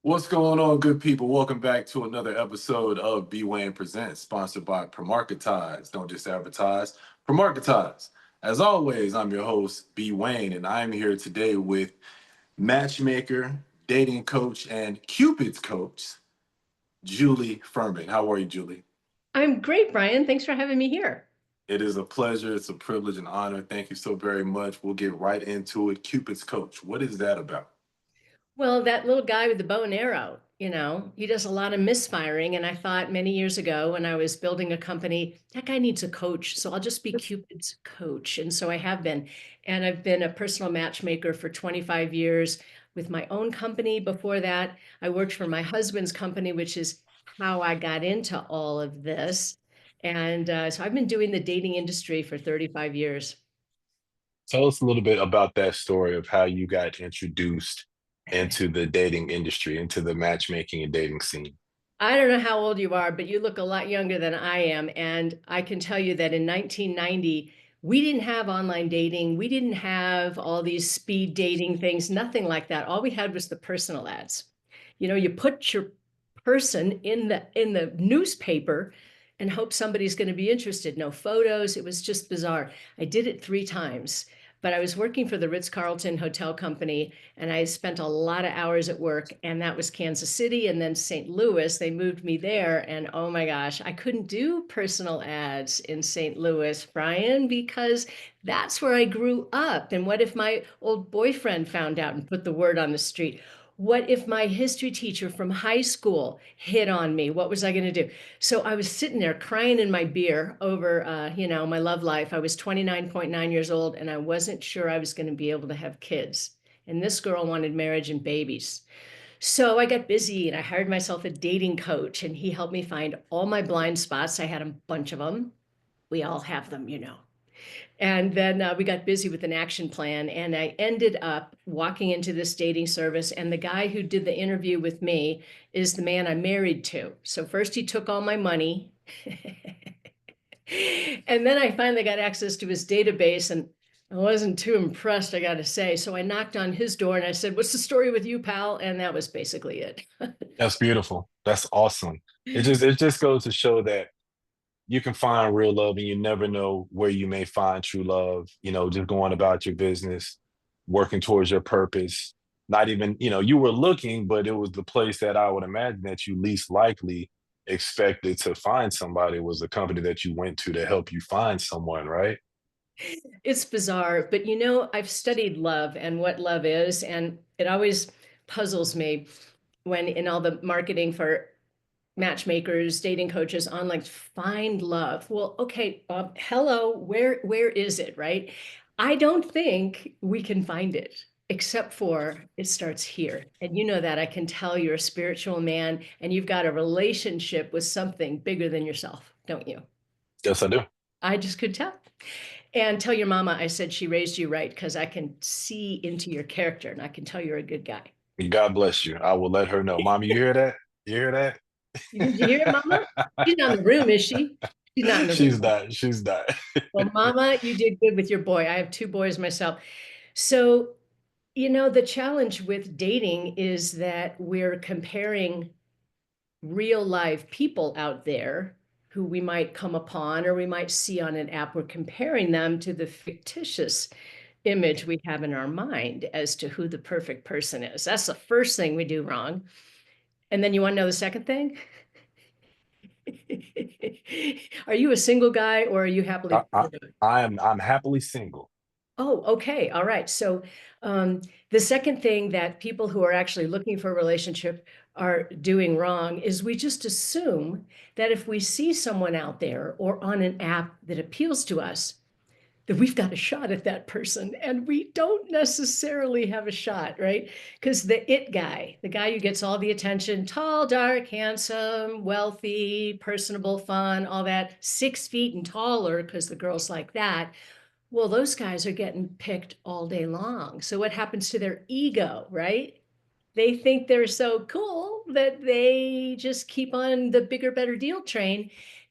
What's going on, good people? Welcome back to another episode of B Wayne Presents, sponsored by Promarketize. Don't just advertise, Promarketize. As always, I'm your host, B Wayne, and I'm here today with matchmaker, dating coach, and Cupid's coach, Julie Ferman. How are you, Julie? I'm great, Brian. Thanks for having me here. It is a pleasure, it's a privilege and honor. Thank you so very much. We'll get right into it. Cupid's coach, what is that about? Well, that little guy with the bow and arrow, he does a lot of misfiring. And I thought many years ago when I was building a company, that guy needs a coach. So I'll just be Cupid's coach. And so I have been. And I've been a personal matchmaker for 25 years with my own company. Before that, I worked for my husband's company, which is how I got into all of this. And so I've been doing the dating industry for 35 years. Tell us a little bit about that story of how you got introduced into the dating industry, into the matchmaking and dating scene. I don't know how old you are, but you look a lot younger than I am. And I can tell you that in 1990, we didn't have online dating. We didn't have all these speed dating things, nothing like that. All we had was the personal ads. You put your person in the newspaper and hope somebody's going to be interested. No photos. It was just bizarre. I did it 3 times, but I was working for the Ritz-Carlton Hotel Company and I spent a lot of hours at work, and that was Kansas City and then St. Louis. They moved me there, and oh my gosh, I couldn't do personal ads in St. Louis, Brian, because that's where I grew up. And what if my old boyfriend found out and put the word on the street? What if my history teacher from high school hit on me? What was I going to do? So I was sitting there crying in my beer over, my love life. I was 29.9 years old and I wasn't sure I was going to be able to have kids. And this girl wanted marriage and babies. So I got busy and I hired myself a dating coach, and he helped me find all my blind spots. I had a bunch of them. We all have them. And then we got busy with an action plan, and I ended up walking into this dating service. And the guy who did the interview with me is the man I'm married to. So first he took all my money. And then I finally got access to his database, and I wasn't too impressed, I got to say. So I knocked on his door and I said, "What's the story with you, pal?" And that was basically it. That's beautiful. That's awesome. It just goes to show that you can find real love and you never know where you may find true love, just going about your business, working towards your purpose. Not even, you were looking, but it was the place that I would imagine that you least likely expected to find somebody was the company that you went to help you find someone, right? It's bizarre, but I've studied love and what love is, and it always puzzles me when in all the marketing for matchmakers, dating coaches on like find love. Well, okay, hello, where is it, right? I don't think we can find it except for it starts here. And you know that I can tell you're a spiritual man and you've got a relationship with something bigger than yourself, don't you? Yes, I do. I just could tell. And tell your mama I said she raised you right, because I can see into your character and I can tell you're a good guy. God bless you. I will let her know. Mommy, you hear that? You hear that? Did you hear it, mama? She's not in the room, is she? She's not in the She's room. not. She's not. Well, mama, you did good with your boy. I have 2 boys myself. So, the challenge with dating is that we're comparing real live people out there who we might come upon or we might see on an app. We're comparing them to the fictitious image we have in our mind as to who the perfect person is. That's the first thing we do wrong. And then you want to know the second thing? Are you a single guy or are you I, happily? I, I'm happily single. Oh, okay. All right. So the second thing that people who are actually looking for a relationship are doing wrong is we just assume that if we see someone out there or on an app that appeals to us, that we've got a shot at that person. And we don't necessarily have a shot, right? Because the it guy, the guy who gets all the attention, tall, dark, handsome, wealthy, personable, fun, all that, 6 feet and taller, because the girls like that. Well, those guys are getting picked all day long. So what happens to their ego, right? They think they're so cool that they just keep on the bigger, better deal train.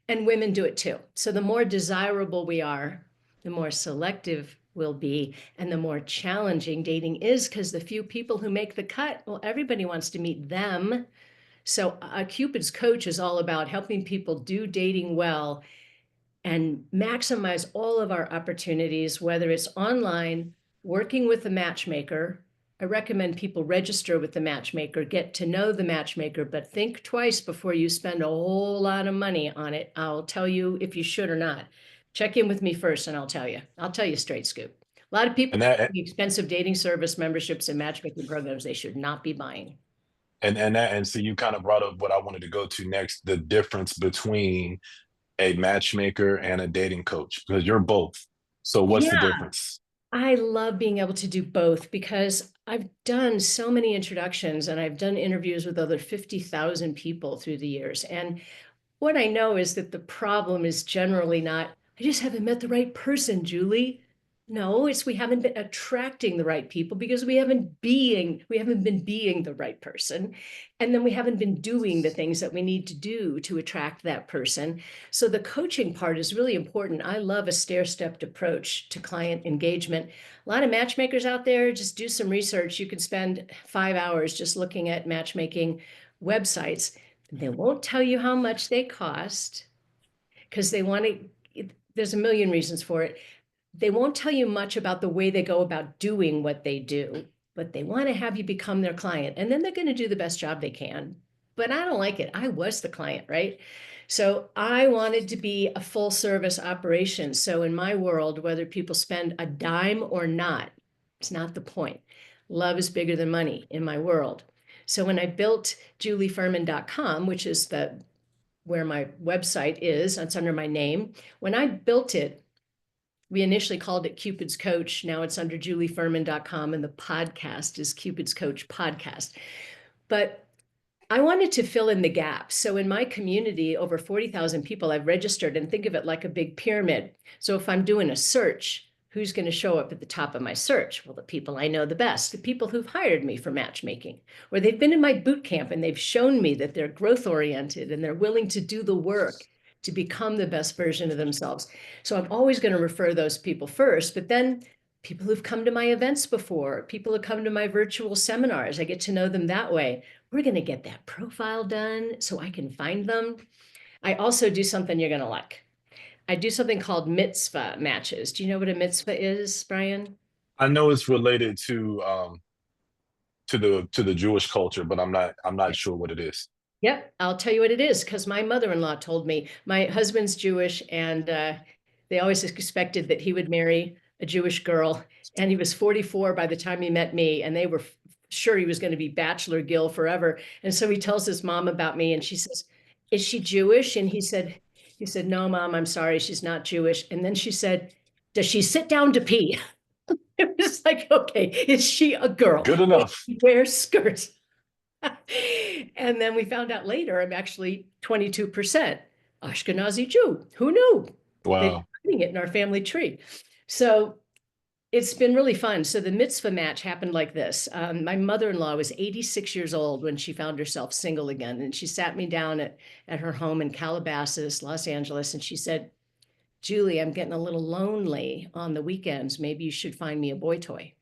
And women do it too. So the more desirable we are, the more selective will be, and the more challenging dating is, because the few people who make the cut, well, everybody wants to meet them. So Cupid's Coach is all about helping people do dating well and maximize all of our opportunities, whether it's online, working with the matchmaker. I recommend people register with the matchmaker, get to know the matchmaker, but think twice before you spend a whole lot of money on it. I'll tell you if you should or not. Check in with me first and I'll tell you. I'll tell you straight scoop. A lot of people And that the expensive dating service memberships and matchmaking programs they should not be buying. and so you kind of brought up what I wanted to go to next, the difference between a matchmaker and a dating coach, because you're both. So what's the Yeah. difference? I love being able to do both because I've done so many introductions and I've done interviews with other 50,000 people through the years. And what I know is that the problem is generally not, I just haven't met the right person, Julie. No, it's we haven't been attracting the right people because we haven't been being the right person. And then we haven't been doing the things that we need to do to attract that person. So the coaching part is really important. I love a stair-stepped approach to client engagement. A lot of matchmakers out there, just do some research. You can spend 5 hours just looking at matchmaking websites. They won't tell you how much they cost because they want to, there's a million reasons for it. They won't tell you much about the way they go about doing what they do, but they want to have you become their client. And then they're going to do the best job they can. But I don't like it. I was the client, right? So I wanted to be a full service operation. So in my world, whether people spend a dime or not, it's not the point. Love is bigger than money in my world. So when I built julieferman.com, which is the where my website is, it's under my name. When I built it, we initially called it Cupid's Coach. Now it's under julieferman.com, and the podcast is Cupid's Coach Podcast. But I wanted to fill in the gaps. So in my community, over 40,000 people I've registered, and think of it like a big pyramid. So if I'm doing a search, who's going to show up at the top of my search? Well, the people I know the best, the people who've hired me for matchmaking, or they've been in my boot camp and they've shown me that they're growth oriented and they're willing to do the work to become the best version of themselves. So I'm always going to refer those people first, but then people who've come to my events before, people who come to my virtual seminars, I get to know them that way. We're going to get that profile done so I can find them. I also do something you're going to like. I do something called mitzvah matches. Do you know what a mitzvah is, Brian? I know it's related to the Jewish culture, but I'm not sure what it is. Yep, I'll tell you what it is because my mother-in-law told me. My husband's Jewish, and they always expected that he would marry a Jewish girl. And he was 44 by the time he met me, and they were sure he was going to be bachelor Gil forever. And so he tells his mom about me, and she says, "Is she Jewish?" And he said, "No, Mom, I'm sorry, she's not Jewish." And then she said, "Does she sit down to pee?" It was like, okay, is she a girl? Good Does enough. she wear skirts? And then we found out later I'm actually 22% Ashkenazi Jew. Who knew? They're Wow. finding it in our family tree. So it's been really fun. So the mitzvah match happened like this. My mother-in-law was 86 years old when she found herself single again. And she sat me down at her home in Calabasas, Los Angeles. And she said, "Julie, I'm getting a little lonely on the weekends. Maybe you should find me a boy toy."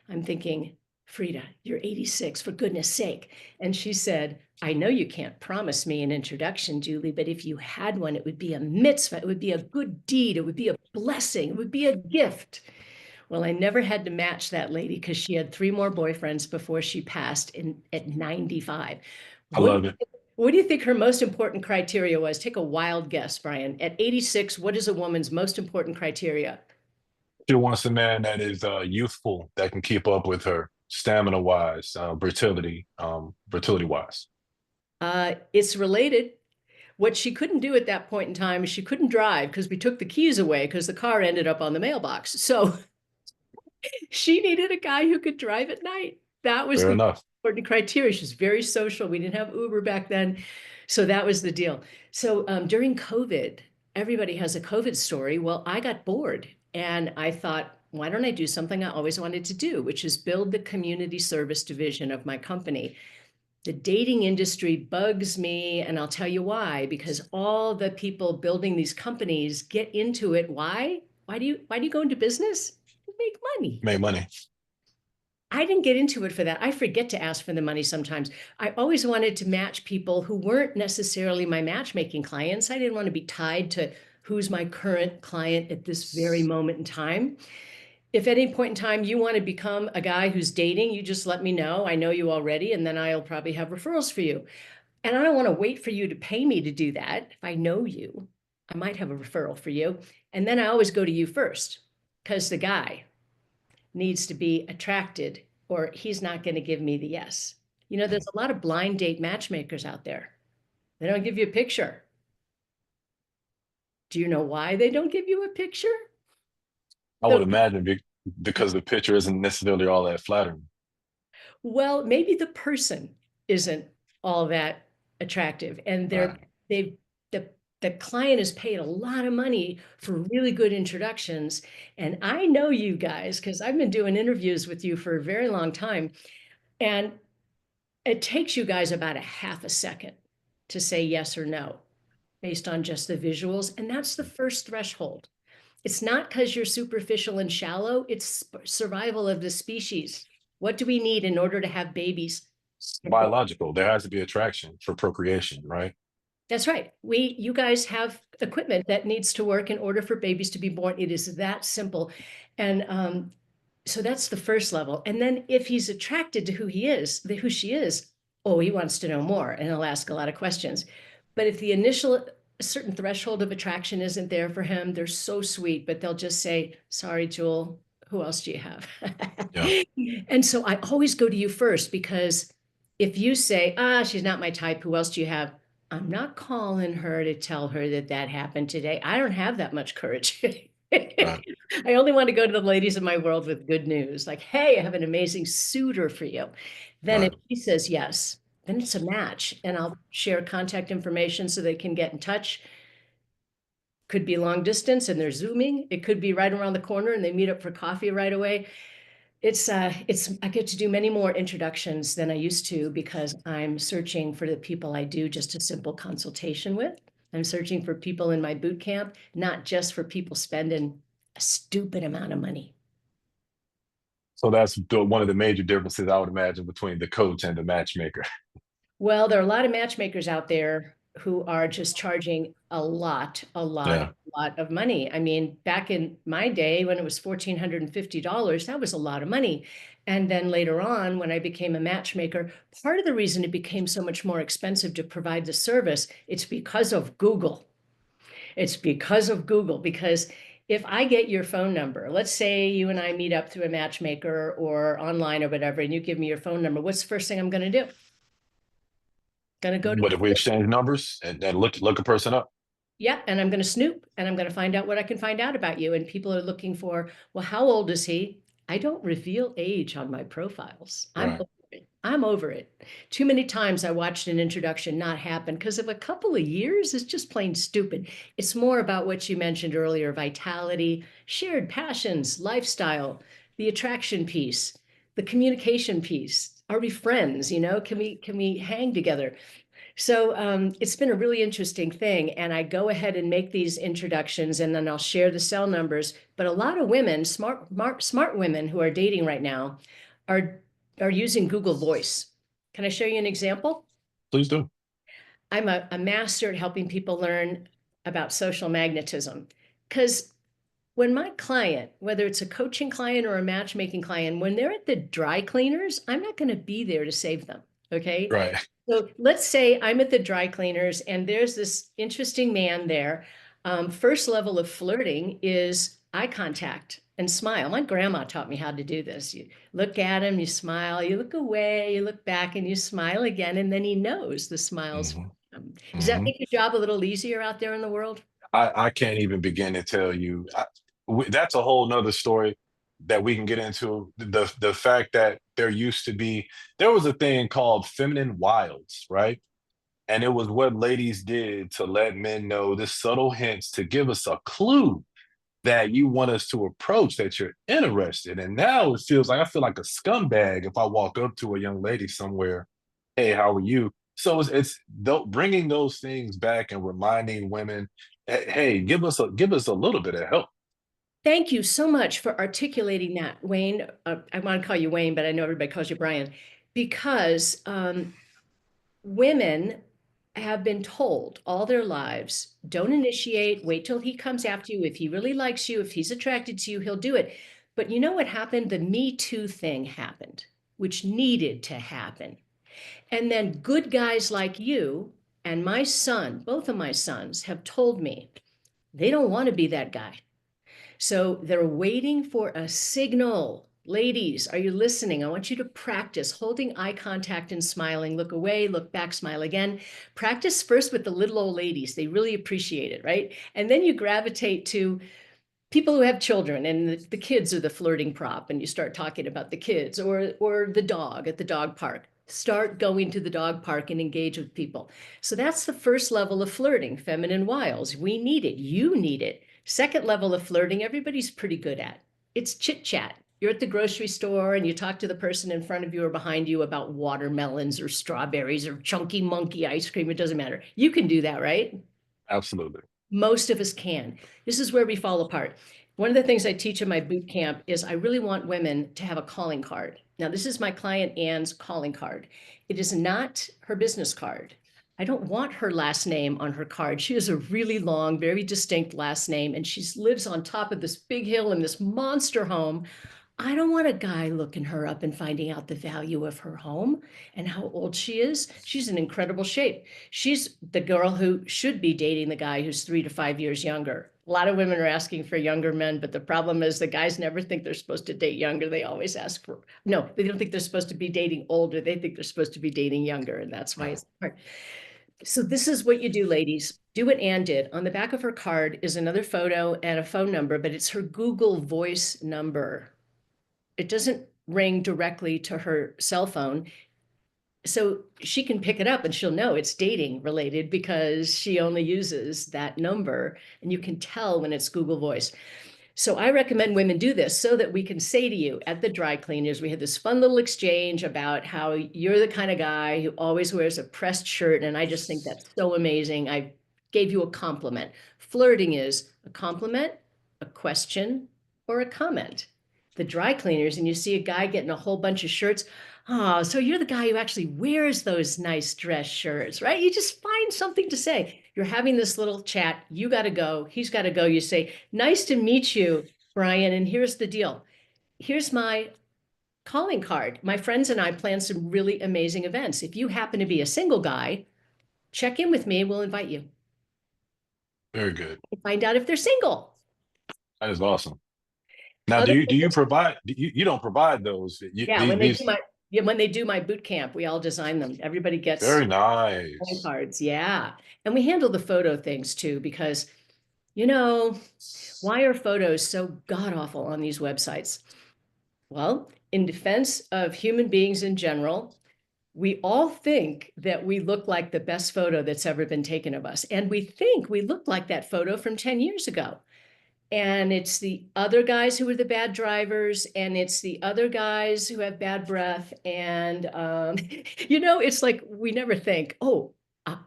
I'm thinking, "Frida, you're 86, for goodness sake." And she said, "I know you can't promise me an introduction, Julie, but if you had one, it would be a mitzvah. It would be a good deed. It would be a blessing. It would be a gift." Well, I never had to match that lady because she had three more boyfriends before she passed at 95. I What do love you it. what do you think her most important criteria was? Take a wild guess, Brian. At 86, what is a woman's most important criteria? She wants a man that is youthful, that can keep up with her, stamina wise, fertility wise. It's related. What she couldn't do at that point in time is she couldn't drive because we took the keys away because the car ended up on the mailbox. So she needed a guy who could drive at night. That was Fair the enough. important criteria. She's very social. We didn't have Uber back then. So that was the deal. So during COVID, everybody has a COVID story. Well, I got bored and I thought, why don't I do something I always wanted to do, which is build the community service division of my company. The dating industry bugs me, and I'll tell you why, because all the people building these companies get into it. Why? why do you go into business? To make money. Make money. I didn't get into it for that. I forget to ask for the money sometimes. I always wanted to match people who weren't necessarily my matchmaking clients. I didn't want to be tied to who's my current client at this very moment in time. If at any point in time you want to become a guy who's dating, you just let me know. I know you already, and then I'll probably have referrals for you. And I don't want to wait for you to pay me to do that. If I know you, I might have a referral for you. And then I always go to you first because the guy needs to be attracted or he's not going to give me the yes. You know, there's a lot of blind date matchmakers out there. They don't give you a picture. Do you know why they don't give you a picture? I The would imagine because the picture isn't necessarily all that flattering. Well, maybe the person isn't all that attractive, and Right. they've the client has paid a lot of money for really good introductions. And I know you guys because I've been doing interviews with you for a very long time, and it takes you guys about a half a second to say yes or no based on just the visuals, and that's the first threshold. It's not because you're superficial and shallow, it's survival of the species. What do we need in order to have babies? Biological. There has to be attraction for procreation, right? That's right. You guys have equipment that needs to work in order for babies to be born. It is that simple. And so that's the first level. And then if he's attracted to who he is, who she is, oh, he wants to know more and he'll ask a lot of questions. But if the initial certain threshold of attraction isn't there for him, they're so sweet, but they'll just say, sorry, Jewel, who else do you have? Yeah. And so I always go to you first because if you say, she's not my type, who else do you have? I'm not calling her to tell her that that happened today. I don't have that much courage. Right. I only want to go to the ladies in my world with good news, like, hey, I have an amazing suitor for you. Then if Right. she says yes, then it's a match, and I'll share contact information so they can get in touch. Could be long distance and they're zooming. It could be right around the corner and they meet up for coffee right away. It's I get to do many more introductions than I used to because I'm searching for the people I do just a simple consultation with. I'm searching for people in my boot camp, not just for people spending a stupid amount of money. So that's one of the major differences I would imagine between the coach and the matchmaker. Well, there are a lot of matchmakers out there who are just charging a lot, a lot, Yeah. a lot of money. I mean, back in my day when it was $1,450, that was a lot of money. And then later on, when I became a matchmaker, part of the reason it became so much more expensive to provide the service, it's because of Google. It's because of Google, because if I get your phone number, let's say you and I meet up through a matchmaker or online or whatever, and you give me your phone number, what's the first thing I'm going to do? Going to go to But if we exchange numbers and look a person up, Yeah, and I'm going to snoop and I'm going to find out what I can find out about you. And people are looking for, well, how old is he? I don't reveal age on my profiles. I'm right. over it. I'm over it. Too many times I watched an introduction not happen because of a couple of years. It's just plain stupid. It's more about what you mentioned earlier, vitality, shared passions, lifestyle, the attraction piece, the communication piece. Are we friends? You know, can we hang together? So it's been a really interesting thing. And I go ahead and make these introductions and then I'll share the cell numbers. But a lot of women, smart women who are dating right now are, are using Google Voice. Can I show you an example? Please do. I'm a master at helping people learn about social magnetism. Because when my client, whether it's a coaching client or a matchmaking client, when they're at the dry cleaners, I'm not going to be there to save them. Okay. Right. So let's say I'm at the dry cleaners and there's this interesting man there. First level of flirting is eye contact and smile. My grandma taught me how to do this. You look at him, you smile, you look away, you look back and you smile again, and then he knows the smiles. Hmm. Does that Hmm. make your job a little easier out there in the world? I can't even begin to tell you. That's a whole nother story that we can get into. The fact that there was a thing called feminine wilds, right? And it was what ladies did to let men know this subtle hints to give us a clue that you want us to approach, that you're interested. And now it feels like I feel like a scumbag if I walk up to a young lady somewhere, hey, how are you? So it's bringing those things back and reminding women, hey, give us a little bit of help. Thank you so much for articulating that, Wayne. I want to call you Wayne, but I know everybody calls you Brian, because women have been told all their lives, don't initiate, wait till he comes after you. If he really likes you, if he's attracted to you, he'll do it. But you know what happened? The Me Too thing happened, which needed to happen. And then good guys like you and my son, both of my sons, have told me they don't want to be that guy. So they're waiting for a signal. Ladies, are you listening? I want you to practice holding eye contact and smiling. Look away, look back, smile again. Practice first with the little old ladies. They really appreciate it, right? And then you gravitate to people who have children, and the kids are the flirting prop, and you start talking about the kids, or the dog at the dog park. Start going to the dog park and engage with people. So that's the first level of flirting, feminine wiles. We need it. You need it. Second level of flirting, everybody's pretty good at. It's chit chat. You're at the grocery store and you talk to the person in front of you or behind you about watermelons or strawberries or chunky monkey ice cream. It doesn't matter. You can do that, right? Absolutely. Most of us can. This is where we fall apart. One of the things I teach in my boot camp is I really want women to have a calling card. Now, this is my client Ann's calling card. It is not her business card. I don't want her last name on her card. She has a really long, very distinct last name, and she lives on top of this big hill in this monster home. I don't want a guy looking her up and finding out the value of her home and how old she is. She's in incredible shape. She's the girl who should be dating the guy who's 3 to 5 years younger. A lot of women are asking for younger men, but the problem is the guys never think they're supposed to date younger. They always ask for, no, they don't think they're supposed to be dating older. They think they're supposed to be dating younger, and that's why it's hard. So this is what you do, ladies. Do what Anne did. On the back of her card is another photo and a phone number, but it's her Google Voice number. It doesn't ring directly to her cell phone. So she can pick it up and she'll know it's dating related because she only uses that number, and you can tell when it's Google Voice. So I recommend women do this so that we can say to you at the dry cleaners, we had this fun little exchange about how you're the kind of guy who always wears a pressed shirt. And I just think that's so amazing. I gave you a compliment. Flirting is a compliment, a question, or a comment. The dry cleaners, and you see a guy getting a whole bunch of shirts. Oh, so you're the guy who actually wears those nice dress shirts, right? You just find something to say. You're having this little chat. You got to go. He's got to go. You say, nice to meet you, Brian. And here's the deal. Here's my calling card. My friends and I plan some really amazing events. If you happen to be a single guy, check in with me. We'll invite you. Very good. Find out if they're single. That is awesome. Now, Other do you provide? You don't provide those. Yeah, These when they do my boot camp, we all design them. Everybody gets very calling nice. cards. Yeah. And we handle the photo things too, because you know, why are photos so god awful on these websites? Well, in defense of human beings in general, we all think that we look like the best photo that's ever been taken of us. And we think we look like that photo from 10 years ago. And it's the other guys who are the bad drivers, and it's the other guys who have bad breath. And, it's like we never think, oh,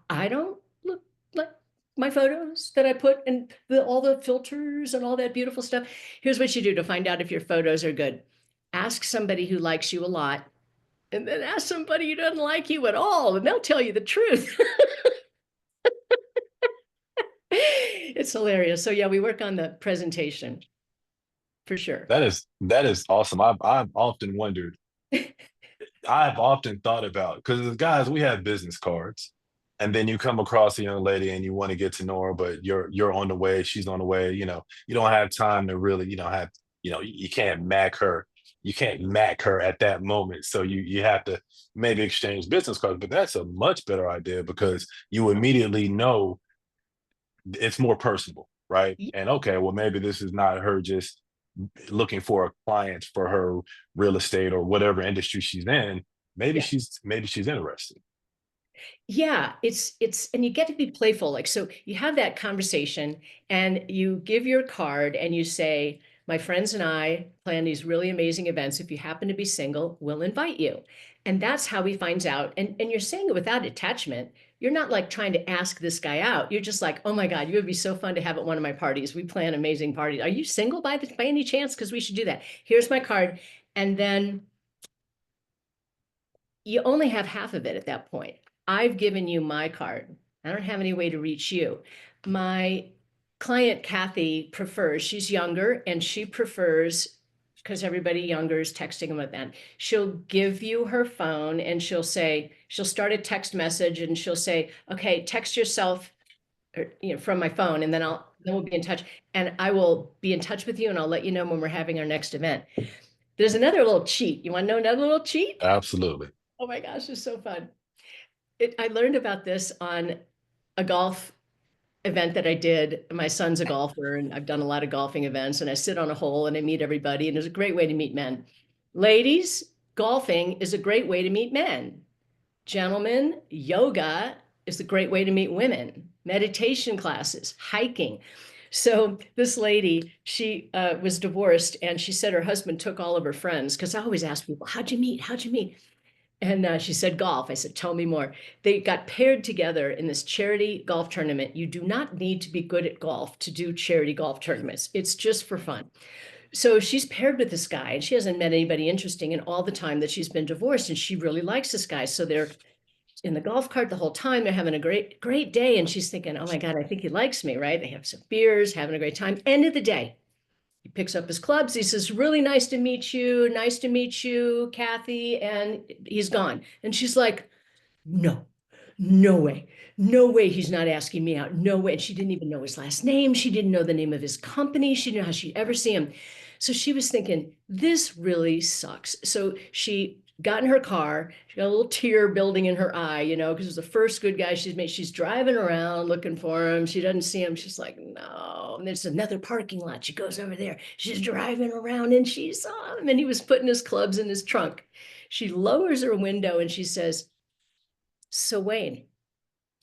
I don't look like my photos that I put and all the filters and all that beautiful stuff. Here's what you do to find out if your photos are good. Ask somebody who likes you a lot, and then ask somebody who doesn't like you at all, and they'll tell you the truth. It's hilarious. So yeah, we work on the presentation for sure. That is awesome. I've often wondered. I've often thought about because as guys, we have business cards, and then you come across a young lady and you want to get to know her, but you're on the way, she's on the way. You don't have time to really, have, you can't mac her. You can't mac her at that moment. So you have to maybe exchange business cards. But that's a much better idea because you immediately know it's more personable, right? And okay, well, maybe this is not her just looking for a client for her real estate or whatever industry she's in. Maybe Yeah. she's interested. Yeah, and you get to be playful. Like, so you have that conversation and you give your card and you say, My friends and I plan these really amazing events. If you happen to be single, we'll invite you. And that's how he finds out. And you're saying it without attachment. You're not like trying to ask this guy out. You're just like, oh my God, you would be so fun to have at one of my parties. We plan amazing parties. Are you single by any chance? Because we should do that. Here's my card. And then you only have half of it at that point. I've given you my card. I don't have any way to reach you. My client, Kathy, she's younger and she prefers, because everybody younger is texting them with that. She'll give you her phone and she'll start a text message and she'll say, okay, text yourself from my phone, and then we'll be in touch. And I will be in touch with you and I'll let you know when we're having our next event. There's another little cheat. You want to know another little cheat? Absolutely. Oh my gosh, it's so fun. I learned about this on a golf event that I did. My son's a golfer, and I've done a lot of golfing events, and I sit on a hole and I meet everybody, and it's a great way to meet men. Ladies, golfing is a great way to meet men. Gentlemen, yoga is a great way to meet women. Meditation classes, hiking. So this lady, she was divorced, and she said her husband took all of her friends, because I always ask people, how'd you meet? How'd you meet? And she said, golf. I said, tell me more. They got paired together in this charity golf tournament. You do not need to be good at golf to do charity golf tournaments. It's just for fun. So she's paired with this guy, and she hasn't met anybody interesting in all the time that she's been divorced. And she really likes this guy. So they're in the golf cart the whole time. They're having a great, great day. And she's thinking, oh my God, I think he likes me, right? They have some beers, having a great time. End of the day, he picks up his clubs. He says, really nice to meet you. Nice to meet you, Kathy. And he's gone. And she's like, no, no way. No way he's not asking me out. No way. And she didn't even know his last name. She didn't know the name of his company. She didn't know how she'd ever see him. So she was thinking, this really sucks. So she got in her car. She got a little tear building in her eye, because it was the first good guy she's made. She's driving around looking for him. She doesn't see him. She's like, no. And there's another parking lot. She goes over there. She's driving around and she saw him, and he was putting his clubs in his trunk. She lowers her window and she says, so Wayne,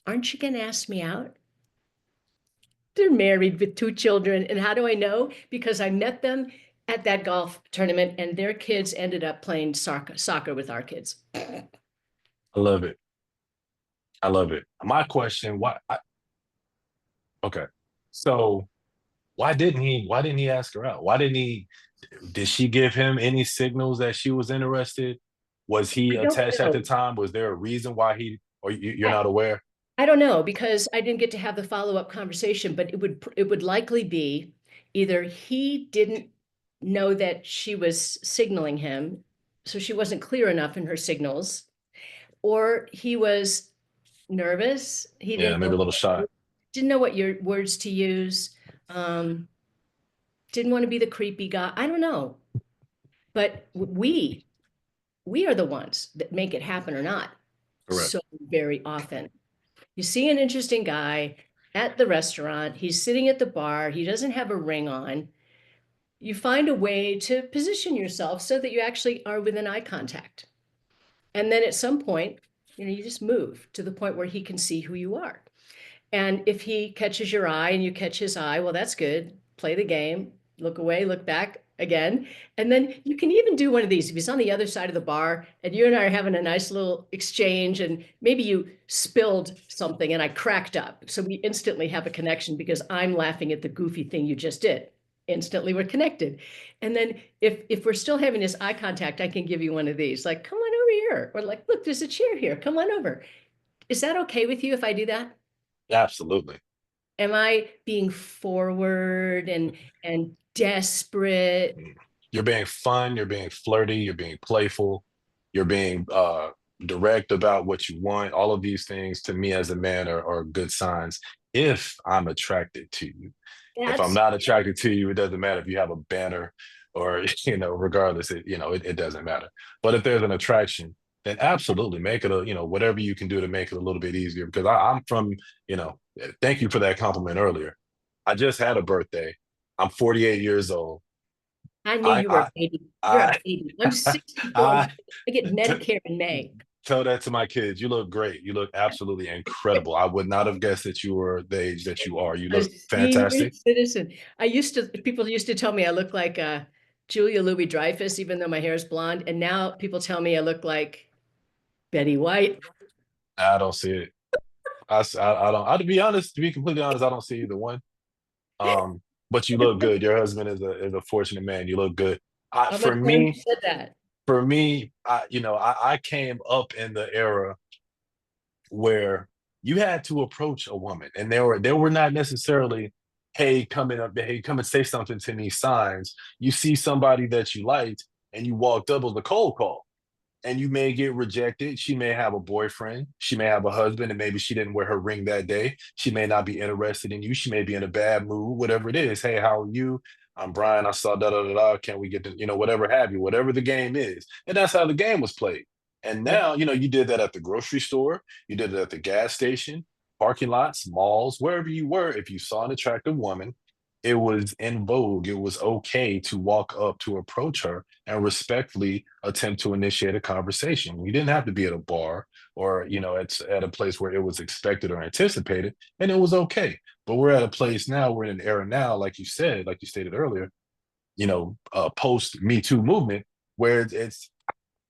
aren't you going to ask me out? They're married with 2 children. And how do I know? Because I met them at that golf tournament, and their kids ended up playing soccer with our kids. I love it. I love it. My question, okay. So why didn't he ask her out? Did she give him any signals that she was interested? Was he I don't attached at the know. time? Was there a reason why or you're not aware? I don't know, because I didn't get to have the follow-up conversation, but it would likely be either he didn't know that she was signaling him, so she wasn't clear enough in her signals, or he was nervous. He Yeah, maybe a little shy. didn't know what your words to use. Um, didn't want to be the creepy guy. I don't know. But we are the ones that make it happen or not Correct. so very often. You see an interesting guy at the restaurant, he's sitting at the bar, he doesn't have a ring on. You find a way to position yourself so that you actually are within eye contact. And then at some point, you just move to the point where he can see who you are. And if he catches your eye and you catch his eye, well, that's good. Play the game, look away, look back again. And then you can even do one of these. If he's on the other side of the bar and you and I are having a nice little exchange, and maybe you spilled something and I cracked up. So we instantly have a connection because I'm laughing at the goofy thing you just did. Instantly we're connected. And then if we're still having this eye contact, I can give you one of these, like, come on over here. Or like, look, there's a chair here. Come on over. Is that okay with you if I do that? Absolutely. Am I being forward and desperate? You're being fun, you're being flirty, you're being playful, you're being direct about what you want. All of these things to me as a man are good signs if I'm attracted to you. If I'm That's not attracted to you, it doesn't matter if you have a banner or, regardless, it doesn't matter. But if there's an attraction, then absolutely make it whatever you can do to make it a little bit easier. Because I'm from, thank you for that compliment earlier. I just had a birthday. I'm 48 years old. I knew I, you were a I, baby. You're a I, baby. I'm 64. I, I get t- Medicare in May. Tell that to my kids. You look great. You look absolutely incredible. I would not have guessed that you were the age that you are. You A look senior fantastic. citizen. People used to tell me I look like Julia Louis-Dreyfus, even though my hair is blonde. And now people tell me I look like Betty White. I don't see it. I don't. To be honest, to be completely honest, I don't see either one. Um, but you look good. Your husband is a fortunate man. You look good. I'm glad you said that. For me, I came up in the era where you had to approach a woman, and there were not necessarily, hey, come and say something to me signs. You see somebody that you liked, and you walked up with a cold call, and you may get rejected. She may have a boyfriend, she may have a husband, and maybe she didn't wear her ring that day. She may not be interested in you. She may be in a bad mood, whatever it is. Hey, how are you? I'm Brian. I saw da da da da. Can we get to, whatever have you, whatever the game is. And that's how the game was played. And Yep. now, you did that at the grocery store, you did it at the gas station, parking lots, malls, wherever you were. If you saw an attractive woman, it was in vogue. It was okay to walk up to approach her and respectfully attempt to initiate a conversation. You didn't have to be at a bar or, at a place where it was expected or anticipated, and it was okay. But we're at a place now, we're in an era now, like you said, like you stated earlier, post Me Too movement, where it's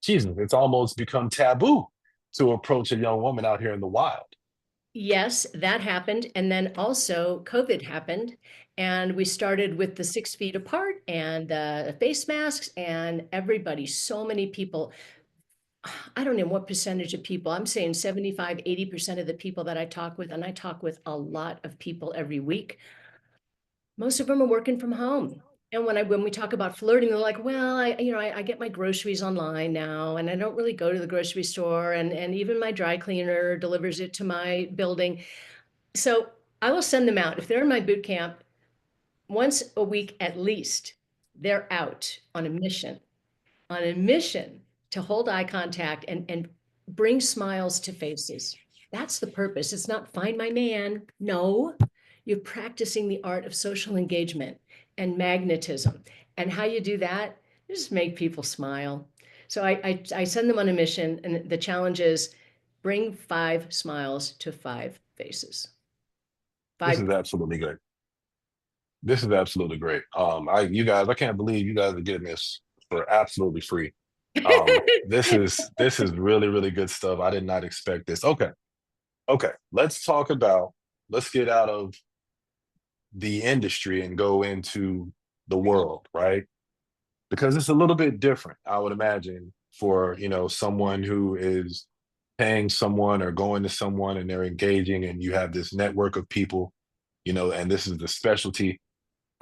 Jesus, it's almost become taboo to approach a young woman out here in the wild. Yes, that happened. And then also COVID happened. And we started with the 6 feet apart and face masks and everybody, so many people. I don't know what percentage of people, I'm saying 75, 80% of the people that I talk with, and I talk with a lot of people every week, most of them are working from home. And when we talk about flirting, they're like, well, I get my groceries online now, and I don't really go to the grocery store, and even my dry cleaner delivers it to my building. So I will send them out. If they're in my boot camp, once a week at least, they're out on a mission to hold eye contact and bring smiles to faces. That's the purpose. It's not find my man. No, you're practicing the art of social engagement and magnetism. And how you do that, just make people smile. So I send them on a mission, and the challenge is bring 5 smiles to 5 faces. This Five. is absolutely great. This is absolutely great. I can't believe you guys are getting this for absolutely free. This is really, really good stuff. I did not expect this. Okay. Okay. Let's get out of the industry and go into the world, right? Because it's a little bit different, I would imagine, for, someone who is paying someone or going to someone and they're engaging and you have this network of people, and this is the specialty,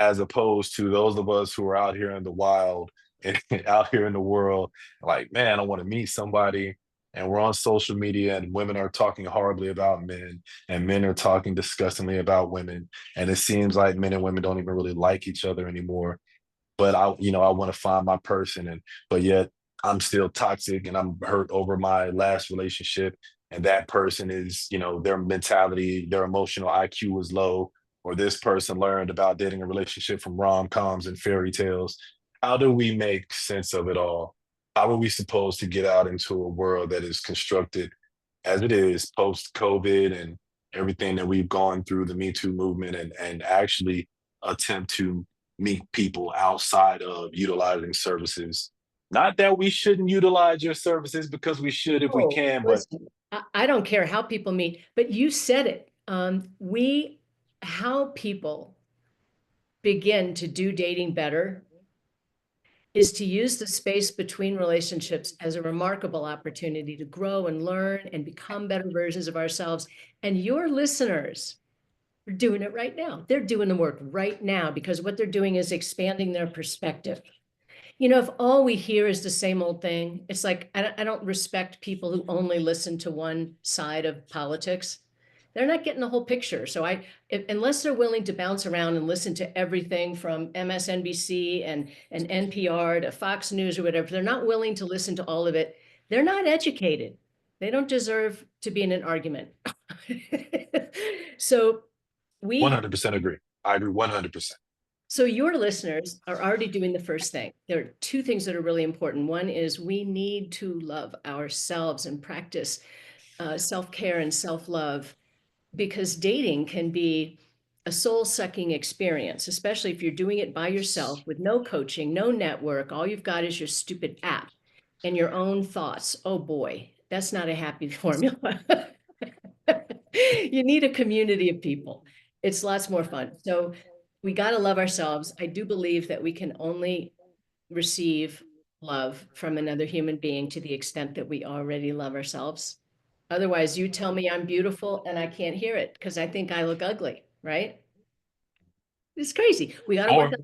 as opposed to those of us who are out here in the wild and out here in the world, like, man, I want to meet somebody. And we're on social media, and women are talking horribly about men, and men are talking disgustingly about women. And it seems like men and women don't even really like each other anymore. But I want to find my person, but yet I'm still toxic and I'm hurt over my last relationship. And that person is, their mentality, their emotional IQ was low, or this person learned about dating a relationship from rom-coms and fairy tales. How do we make sense of it all? How are we supposed to get out into a world that is constructed as it is post COVID and everything that we've gone through, the Me Too movement, and actually attempt to meet people outside of utilizing services? Not that we shouldn't utilize your services, because we should if we Oh, can, but listen, I don't care how people meet, but you said it. How people begin to do dating better is to use the space between relationships as a remarkable opportunity to grow and learn and become better versions of ourselves. And your listeners are doing it right now. They're doing the work right now because what they're doing is expanding their perspective. If all we hear is the same old thing, it's like I don't respect people who only listen to one side of politics. They're not getting the whole picture. So unless they're willing to bounce around and listen to everything from MSNBC and NPR to Fox News or whatever, if they're not willing to listen to all of it, they're not educated. They don't deserve to be in an argument. So we 100% agree. I agree 100%. So your listeners are already doing the first thing. There are two things that are really important. One is we need to love ourselves and practice self-care and self-love, because dating can be a soul-sucking experience, especially if you're doing it by yourself with no coaching, no network. All you've got is your stupid app and your own thoughts. Oh boy, that's not a happy formula. You need a community of people. It's lots more fun. So we got to love ourselves. I do believe that we can only receive love from another human being to the extent that we already love ourselves. Otherwise, you tell me I'm beautiful and I can't hear it because I think I look ugly, right? It's crazy. We got to work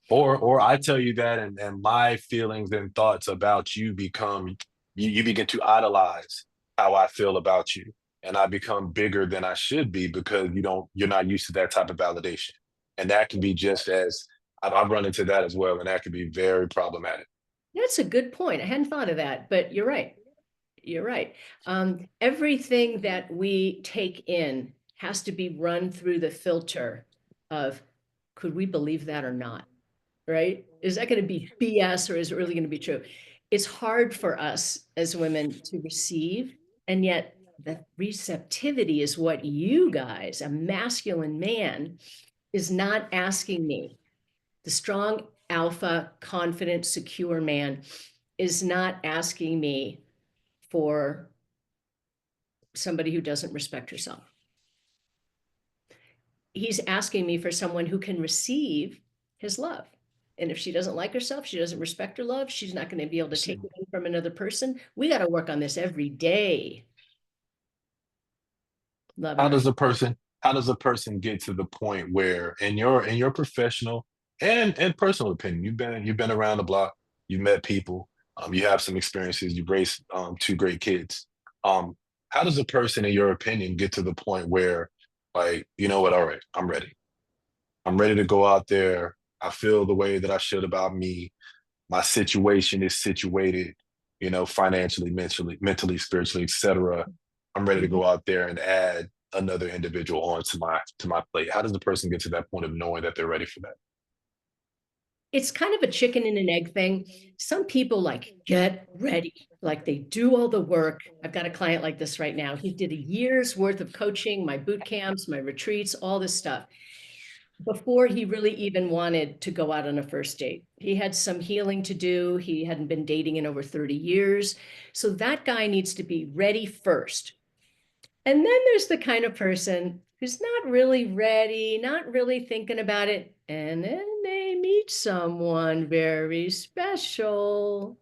Or on. or I tell you that, and my feelings and thoughts about you become, you begin to idolize how I feel about you. And I become bigger than I should be because you're not used to that type of validation. And that can be just as I've run into that as well. And that can be very problematic. That's a good point. I hadn't thought of that, but you're right. You're right. Everything that we take in has to be run through the filter of, could we believe that or not? Right? Is that going to be BS or is it really going to be true? It's hard for us as women to receive, and yet the receptivity is what you guys, a masculine man, is not asking me. The strong, alpha, confident, secure man is not asking me for somebody who doesn't respect herself. He's asking me for someone who can receive his love. And if she doesn't like herself, she doesn't respect her love, she's not going to be able to take it in from another person. We got to work on this every day. Loving How her. does a person get to the point where in your professional and personal opinion, you've been around the block, you've met people, you have some experiences, you've raised two great kids. Um, how does a person, in your opinion, get to the point where, like, you know what, all right, I'm ready. I'm ready to go out there. I feel the way that I should about me. My situation is situated, financially, mentally, spiritually, etc. I'm ready to Mhm. go out there and add another individual onto my plate. How does the person get to that point of knowing that they're ready for that? It's kind of a chicken and an egg thing. Some people like get ready, like they do all the work. I've got a client like this right now. He did a year's worth of coaching, my boot camps, my retreats, all this stuff, before he really even wanted to go out on a first date. He had some healing to do. He hadn't been dating in over 30 years. So that guy needs to be ready first. And then there's the kind of person who's not really ready, not really thinking about it. And then they meet someone very special,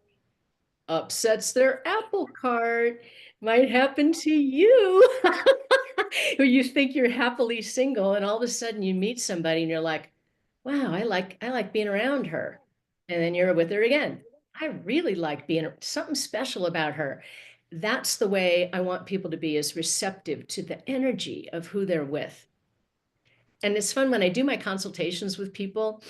upsets their apple cart. Might happen to you. Or you think you're happily single and all of a sudden you meet somebody and you're like, wow, I like being around her. And then you're with her again. I really like being something special about her. That's the way I want people to be, is receptive to the energy of who they're with. And it's fun when I do my consultations with people,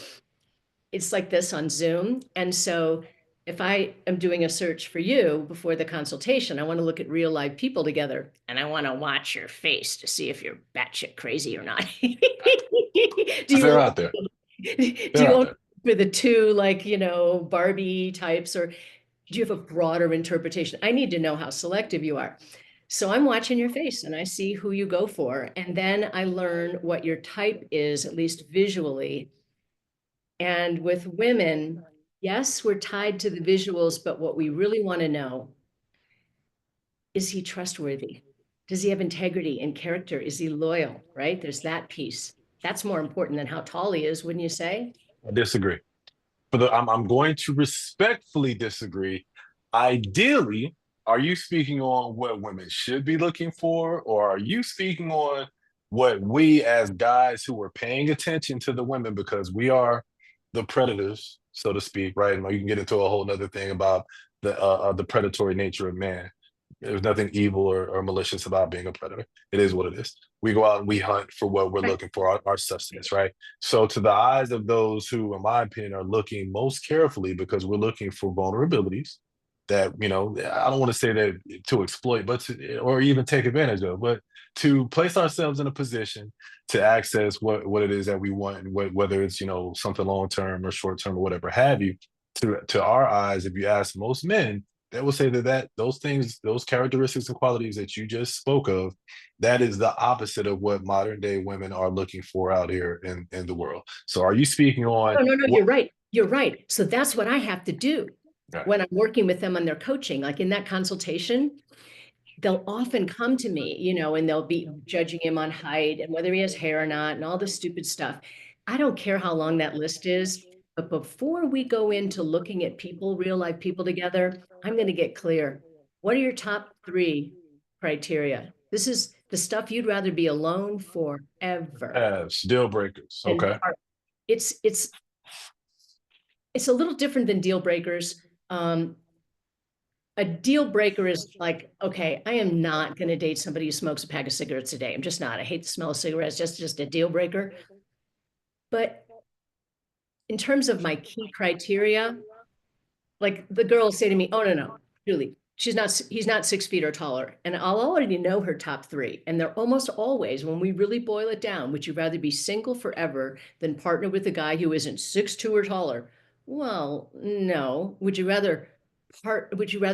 it's like this on Zoom. And so if I am doing a search for you before the consultation, I want to look at real live people together and I want to watch your face to see if you're batshit crazy or not. Do Because you they're only, out there. do They're you out only there. for the two, like, Barbie types, or do you have a broader interpretation? I need to know how selective you are. So I'm watching your face and I see who you go for. And then I learn what your type is, at least visually. And with women, yes, we're tied to the visuals, but what we really want to know, is he trustworthy? Does he have integrity and character? Is he loyal? Right? There's that piece. That's more important than how tall he is, wouldn't you say? I disagree. I'm going to respectfully disagree. Ideally, are you speaking on what women should be looking for, or are you speaking on what we as guys who are paying attention to the women because we are the predators, so to speak, right? And you can get into a whole other thing about the predatory nature of man. There's nothing evil or malicious about being a predator. It is what it is. We go out and we hunt for what we're Right. looking for, our sustenance, right? So, to the eyes of those who, in my opinion, are looking most carefully because we're looking for vulnerabilities, that, you know, I don't want to say that to exploit, but to, or even take advantage of, but to place ourselves in a position to access what it is that we want, and whether it's, you know, something long term or short term or whatever have you. To our eyes, if you ask most men, they will say that those things, those characteristics and qualities that you just spoke of, that is the opposite of what modern day women are looking for out here in the world. So, are you speaking on No, no, no, what? you're right. You're right. So that's what I have to do Right. when I'm working with them on their coaching. Like in that consultation, they'll often come to me, and they'll be judging him on height and whether he has hair or not and all this stupid stuff. I don't care how long that list is, but before we go into looking at people, real life people together, I'm going to get clear. What are your top three criteria? This is the stuff you'd rather be alone forever. As deal breakers. And Okay. it's a little different than deal breakers. Um, a deal breaker is like, okay, I am not going to date somebody who smokes a pack of cigarettes a day. I'm just not. I hate the smell of cigarettes. Just a deal breaker. But in terms of my key criteria, like the girls say to me, "Oh no, Julie, he's not 6 feet or taller," and I'll already know her top three, and they're almost always, when we really boil it down, would you rather be single forever than partner with a guy who isn't 6'2" or taller? Well, no. Would you rather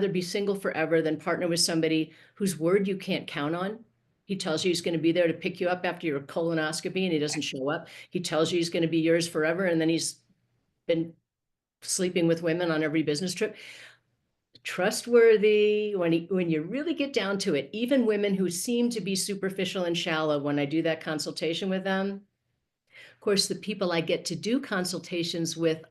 be single forever than partner with somebody whose word you can't count on? He tells you he's going to be there to pick you up after your colonoscopy and he doesn't show up. He tells you he's going to be yours forever and then he's been sleeping with women on every business trip. Trustworthy, when you really get down to it, even women who seem to be superficial and shallow, when I do that consultation with them, of course, the people I get to do consultations with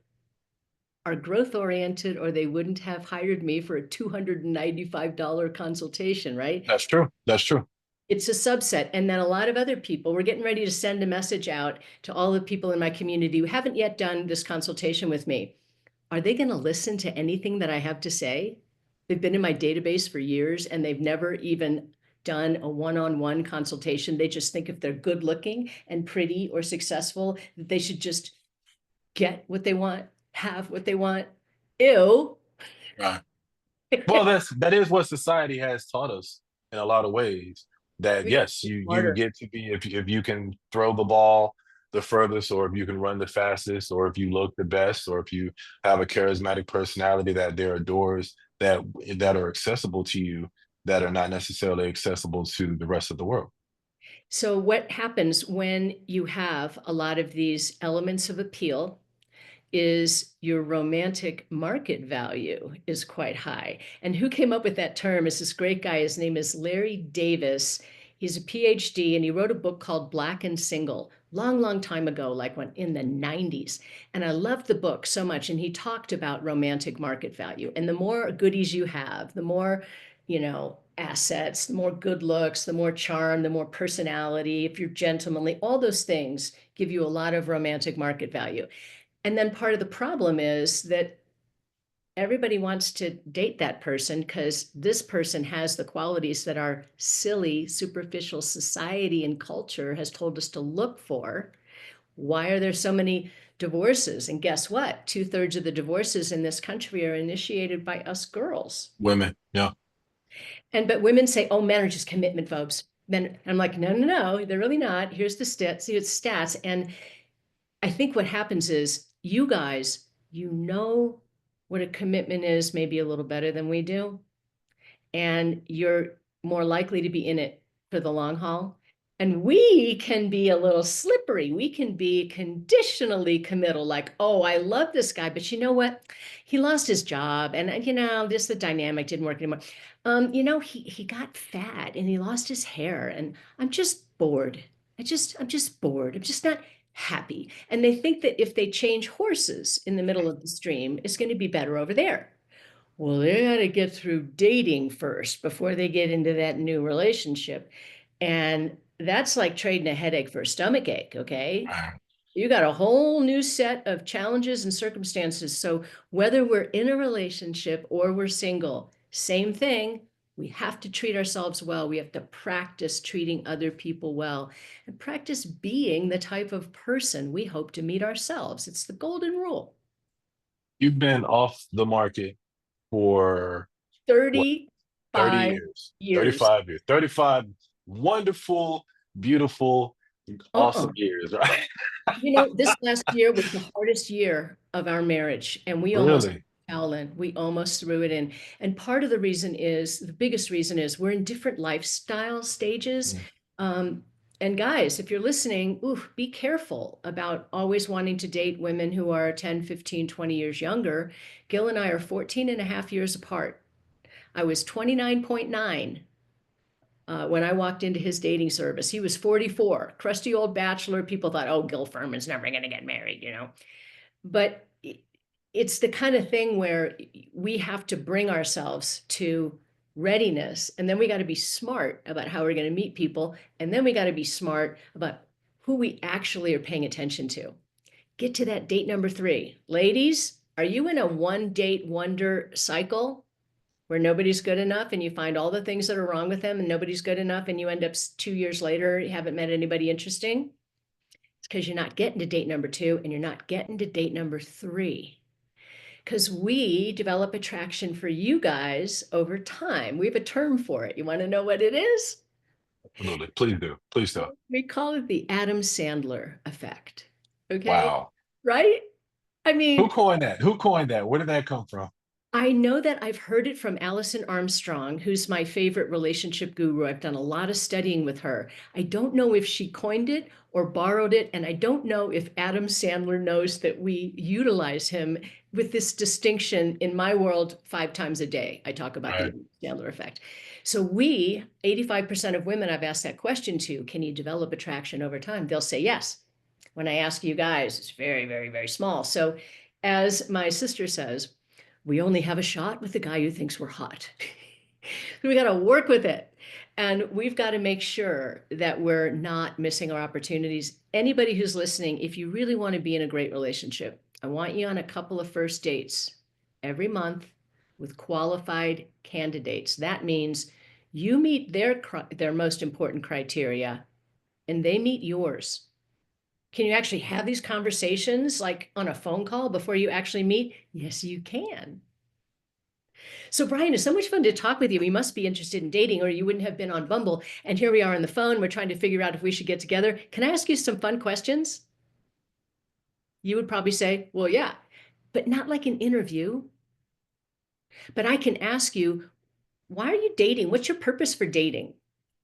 are growth oriented or they wouldn't have hired me for a $295 consultation, right? That's true. That's true. It's a subset. And then a lot of other people, we're getting ready to send a message out to all the people in my community who haven't yet done this consultation with me. Are they going to listen to anything that I have to say? They've been in my database for years and they've never even done a one-on-one consultation. They just think if they're good looking and pretty or successful, that they should just get what they want, have what they want. Ew. Right. Well, that is what society has taught us in a lot of ways. That We got to yes, be you smarter. get to be, if you can throw the ball the furthest, or if you can run the fastest, or if you look the best, or if you have a charismatic personality, that there are doors that are accessible to you that are not necessarily accessible to the rest of the world. So what happens when you have a lot of these elements of appeal is your romantic market value is quite high. And who came up with that term is this great guy. His name is Larry Davis. He's a PhD and he wrote a book called Black and Single, long, long time ago, like when in the 90s. And I loved the book so much. And he talked about romantic market value. And the more goodies you have, the more, assets, the more good looks, the more charm, the more personality, if you're gentlemanly, all those things give you a lot of romantic market value. And then part of the problem is that everybody wants to date that person because this person has the qualities that our silly, superficial society and culture has told us to look for. Why are there so many divorces? And guess what? 2/3 of the divorces in this country are initiated by us girls. Women, yeah. But women say, oh, men are just commitment phobes. Men, I'm like, no, no, no, they're really not. Here's the stats. See, it's stats. And I think what happens is you guys, what a commitment is maybe a little better than we do. And you're more likely to be in it for the long haul. And we can be a little slippery. We can be conditionally committal, like, oh, I love this guy, but you know what? He lost his job, and just the dynamic didn't work anymore. He got fat and he lost his hair, and I'm just bored. I'm just bored. I'm just not happy. And they think that if they change horses in the middle of the stream, it's going to be better over there. Well, they got to get through dating first before they get into that new relationship. And that's like trading a headache for a stomach ache, okay? You got a whole new set of challenges and circumstances. So whether we're in a relationship or we're single, same thing. We have to treat ourselves well. We have to practice treating other people well and practice being the type of person we hope to meet ourselves. It's the golden rule. You've been off the market for What, 30 35 years, years. 35 years, 35 wonderful, beautiful, awesome Uh-uh. years, right? This last year was the hardest year of our marriage, and we almost Really? fell in. We almost threw it in. And part of the reason is, the biggest reason is we're in different lifestyle stages. Mm. Um, and guys, if you're listening, ooh, be careful about always wanting to date women who are 10, 15, 20 years younger. Gil and I are 14 and a half years apart. I was 29.9 when I walked into his dating service. He was 44, crusty old bachelor. People thought, oh, Gil Ferman's never going to get married. But it's the kind of thing where we have to bring ourselves to readiness. And then we got to be smart about how we're going to meet people. And then we got to be smart about who we actually are paying attention to. Get to that date number 3. Ladies, are you in a one date wonder cycle where nobody's good enough and you find all the things that are wrong with them and nobody's good enough and you end up 2 years later, you haven't met anybody interesting? It's because you're not getting to date number 2 and you're not getting to date number 3. Because we develop attraction for you guys over time. We have a term for it. You want to know what it is? Absolutely. Please do. Please do. We call it the Adam Sandler effect. Okay. Wow. Right? I Who mean, coined that? Who coined that? Where did that come from? I know that I've heard it from Allison Armstrong, who's my favorite relationship guru. I've done a lot of studying with her. I don't know if she coined it or borrowed it, and I don't know if Adam Sandler knows that we utilize him with this distinction in my world 5 times a day. I talk about the Right. Adam Sandler effect. So 85% of women I've asked that question to, can you develop attraction over time? They'll say yes. When I ask you guys, it's very, very, very small. So as my sister says, we only have a shot with the guy who thinks we're hot. We got to work with it. And we've got to make sure that we're not missing our opportunities. Anybody who's listening, if you really want to be in a great relationship, I want you on a couple of first dates every month with qualified candidates. That means you meet their most important criteria and they meet yours. Can you actually have these conversations like on a phone call before you actually meet? Yes, you can. So, Brian, it's so much fun to talk with you. We must be interested in dating, or you wouldn't have been on Bumble. And here we are on the phone. We're trying to figure out if we should get together. Can I ask you some fun questions? You would probably say, well, yeah, but not like an interview. But I can ask you, why are you dating? What's your purpose for dating?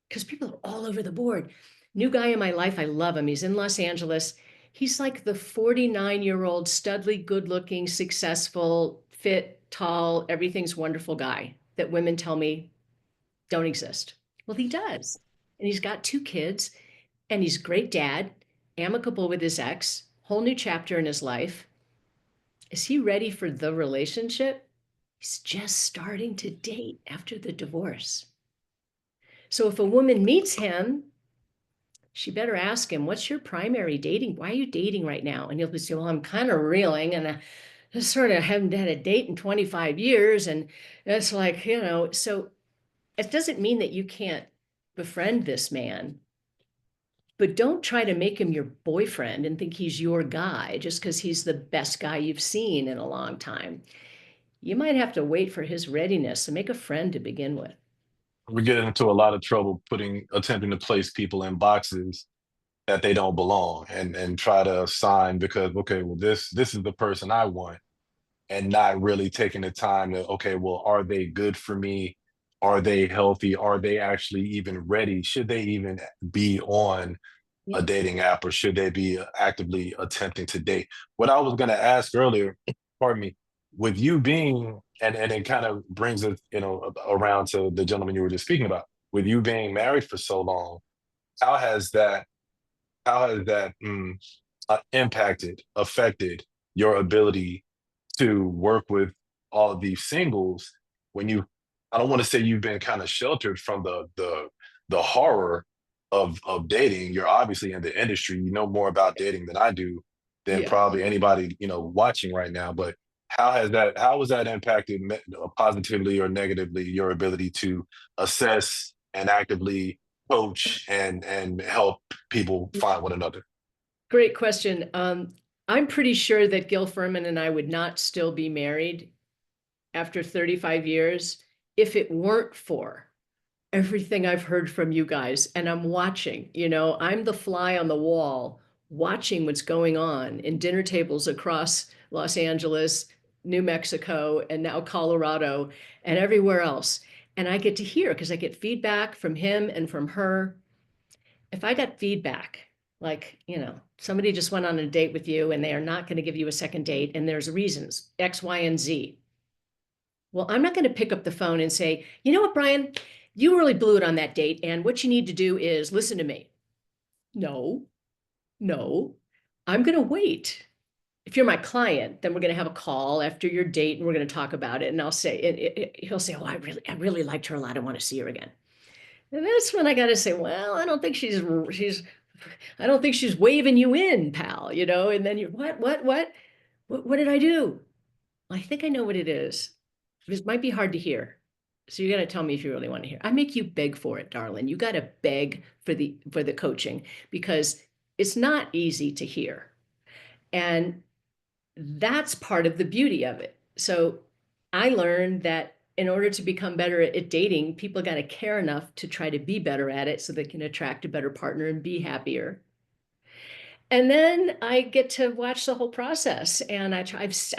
Because people are all over the board. New guy in my life. I love him. He's in Los Angeles. He's like the 49-year-old, studly, good looking, successful, fit, tall, everything's wonderful guy that women tell me don't exist. Well, he does. And he's got 2 kids and he's a great dad, amicable with his ex, whole new chapter in his life. Is he ready for the relationship? He's just starting to date after the divorce. So if a woman meets him, she better ask him, what's your primary dating? Why are you dating right now? And he'll be saying, well, I'm kind of reeling and I just sort of haven't had a date in 25 years. And it's like, so it doesn't mean that you can't befriend this man, but don't try to make him your boyfriend and think he's your guy just because he's the best guy you've seen in a long time. You might have to wait for his readiness. So make a friend to begin with. We get into a lot of trouble attempting to place people in boxes that they don't belong and try to assign because okay, well this is the person I want and not really taking the time to okay, well, are they good for me? Are they healthy? Are they actually even ready? Should they even be on a Yeah. dating app or should they be actively attempting to date? What I was going to ask earlier, pardon me, with you being, and it kind of brings us, around to the gentleman you were just speaking about, with you being married for so long, how has that, impacted, affected your ability to work with all of these singles when you I don't want to say you've been kind of sheltered from the horror of dating. You're obviously in the industry. You know more about dating than I do, than Yeah. probably anybody, watching right now. But how has that impacted positively or negatively your ability to assess and actively coach and help people find one another? Great question. I'm pretty sure that Gil Ferman and I would not still be married after 35 years if it weren't for everything I've heard from you guys, and I'm watching, I'm the fly on the wall watching what's going on in dinner tables across Los Angeles, New Mexico, and now Colorado and everywhere else. And I get to hear because I get feedback from him and from her. If I got feedback, like, somebody just went on a date with you and they are not going to give you a second date, and there's reasons X, Y, and Z. Well, I'm not going to pick up the phone and say, you know what, Brian, you really blew it on that date. And what you need to do is listen to me. No, no, I'm going to wait. If you're my client, then we're going to have a call after your date and we're going to talk about it. And I'll say, he'll say, oh, I really liked her a lot. I want to see her again. And that's when I got to say, well, I don't think I don't think she's waving you in, pal, and then what did I do? I think I know what it is. This might be hard to hear. So you got to tell me if you really want to hear. I make you beg for it, darling. You got to beg for the coaching because it's not easy to hear. And that's part of the beauty of it. So I learned that in order to become better at dating, people got to care enough to try to be better at it so they can attract a better partner and be happier. And then I get to watch the whole process. And I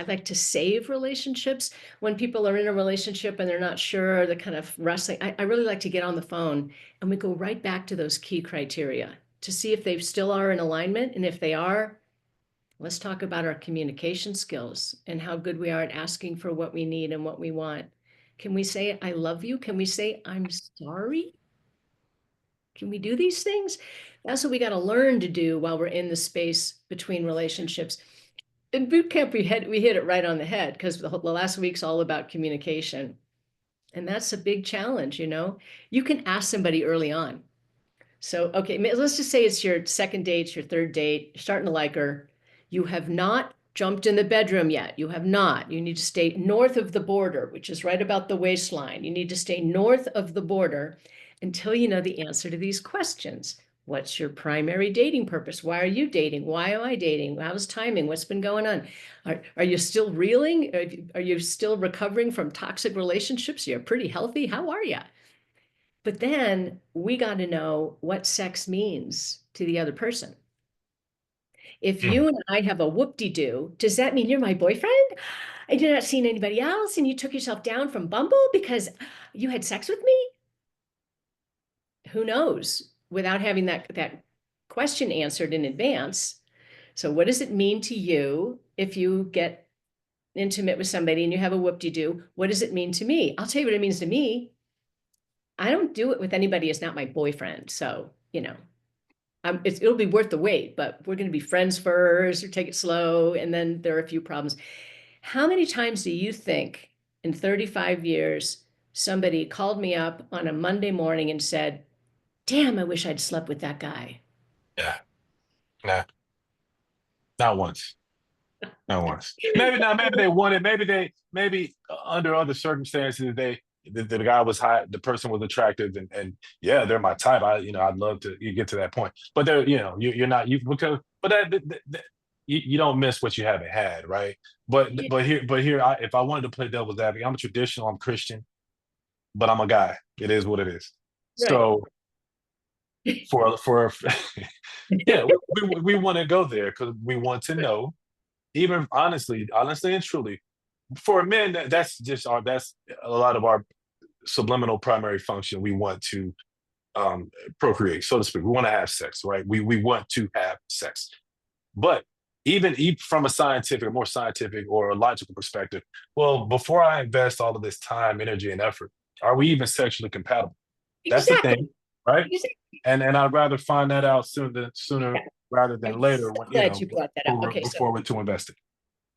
like to save relationships when people are in a relationship and they're not sure, the kind of wrestling. I really like to get on the phone and we go right back to those key criteria to see if they still are in alignment. And if they are, let's talk about our communication skills and how good we are at asking for what we need and what we want. Can we say, I love you? Can we say, I'm sorry? Can we do these things? That's what we got to learn to do while we're in the space between relationships. In boot camp, we hit it right on the head because the last week's all about communication. And that's a big challenge, You can ask somebody early on. So, okay, let's just say it's your second date, it's your third date, you're starting to like her. You have not jumped in the bedroom yet. You have not. You need to stay north of the border, which is right about the waistline. You need to stay north of the border until you know the answer to these questions. What's your primary dating purpose? Why are you dating? Why am I dating? How's timing? What's been going on? Are you still reeling? Are you still recovering from toxic relationships? You're pretty healthy. How are you? But then we got to know what sex means to the other person. If Mm. you and I have a whoop-de-doo, does that mean you're my boyfriend? And you're not seeing anybody else and you took yourself down from Bumble because you had sex with me? Who knows? Without having that question answered in advance. So what does it mean to you if you get intimate with somebody and you have a whoop-de-doo? What does it mean to me? I'll tell you what it means to me. I don't do it with anybody who's not my boyfriend. So, it'll be worth the wait, but we're going to be friends first or take it slow. And then there are a few problems. How many times do you think in 35 years, somebody called me up on a Monday morning and said, damn, I wish I'd slept with that guy? Yeah. Nah, not once. Not once. Maybe not. Maybe they wanted. Maybe under other circumstances, the guy was hot, the person was attractive, and yeah, they're my type. I'd love to you get to that point. But they're, you're not you because but you don't miss what you haven't had, right? But Yeah, here, if I wanted to play devil's advocate, I'm a traditional, I'm Christian, but I'm a guy. It is what it is. right. So for yeah, we want to go there because we want to know, even honestly and truly, for men, that's a lot of our subliminal primary function. We want to procreate, so to speak. We want to have sex, right? We want to have sex, but even from a scientific, more scientific or a logical perspective, well, before I invest all of this time, energy, and effort, are we even sexually compatible? That's the Exactly. thing, right? Exactly. And I'd rather find that out sooner Yeah. rather I'm than later so when glad you brought that up. Okay, so before we're too invested.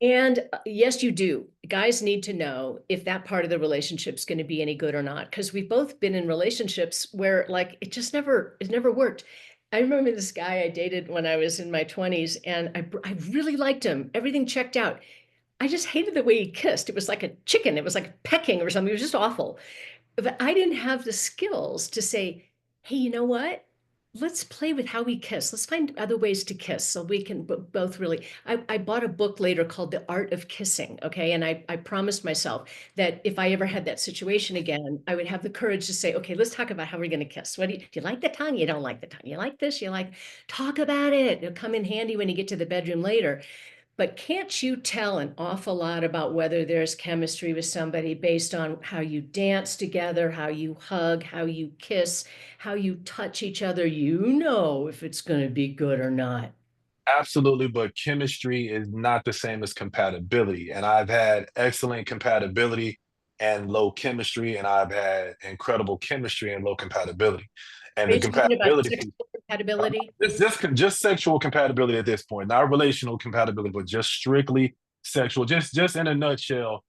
and yes, you do. Guys need to know if that part of the relationship's going to be any good or not. Because we've both been in relationships where like it never worked. I remember this guy I dated when I was in my 20s, and I really liked him. Everything checked out. I just hated the way he kissed. It was like a chicken. It was like pecking or something. It was just awful. But I didn't have the skills to say, hey, you know what? let's play with how we kiss. Let's find other ways to kiss so we can both really. I bought a book later called The Art of Kissing. Okay. And I promised myself that if I ever had that situation again, I would have the courage to say, okay, let's talk about how we're going to kiss. Do you like the tongue? You don't like the tongue. You like this? You like, talk about it. It'll come in handy when you get to the bedroom later. But can't you tell an awful lot about whether there's chemistry with somebody based on how you dance together, how you hug, how you kiss, how you touch each other? You know if it's going to be good or not. Absolutely, but chemistry is not the same as compatibility. And I've had excellent compatibility and low chemistry, and I've had incredible chemistry and low compatibility. And Are the you talking about compatibility piece, sexual compatibility? just sexual compatibility at this point, not relational compatibility, but just strictly sexual. Just in a nutshell,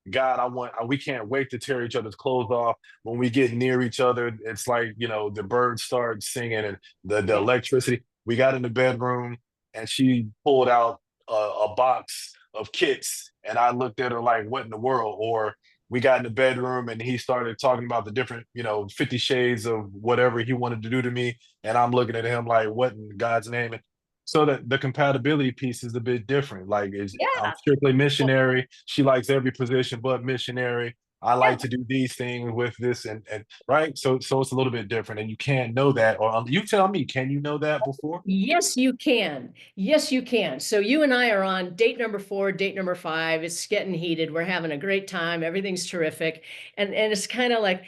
God, we can't wait to tear each other's clothes off. When we get near each other, it's like, the birds start singing and the Yeah. electricity. We got in the bedroom and she pulled out a box of kits, and I looked at her like, what in the world? Or we got in the bedroom and he started talking about the different, 50 shades of whatever he wanted to do to me. And I'm looking at him like, what in God's name? And so that the compatibility piece is a bit different. Like, I'm Yeah. strictly Well, missionary. She likes every position but missionary. I yeah. like to do these things with this, and right. So it's a little bit different, and you can't know that. Or you tell me, can you know that before? Yes, you can. Yes, you can. So you and I are on date number 4, date number 5. It's getting heated. We're having a great time. Everything's terrific. And it's kind of like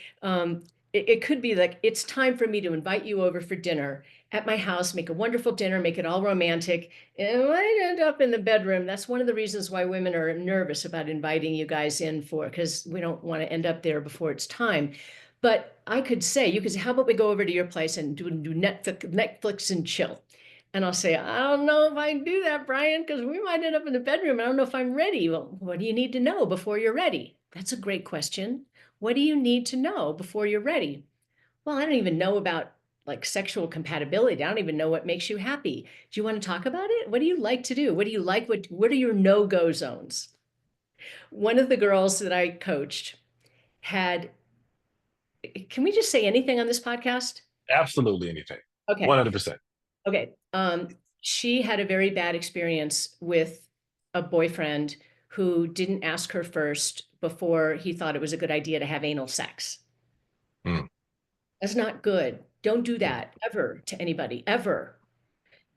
it could be like it's time for me to invite you over for dinner at my house, make a wonderful dinner, make it all romantic. And I end up in the bedroom. That's one of the reasons why women are nervous about inviting you guys in for because we don't want to end up there before it's time. But I could say, you could say, how about we go over to your place and do Netflix and chill? And I'll say, I don't know if I can do that, Brian, because we might end up in the bedroom. I don't know if I'm ready. Well, what do you need to know before you're ready? That's a great question. What do you need to know before you're ready? Well, I don't even know about like sexual compatibility. I don't even know what makes you happy. Do you want to talk about it? What do you like to do? What do you like? What are your no-go zones? One of the girls that I coached had, can we just say anything on this podcast? Absolutely anything. Okay. 100%. Okay. She had a very bad experience with a boyfriend who didn't ask her first before he thought it was a good idea to have anal sex. Mm, That's not good. Don't do mm, that ever to anybody, ever.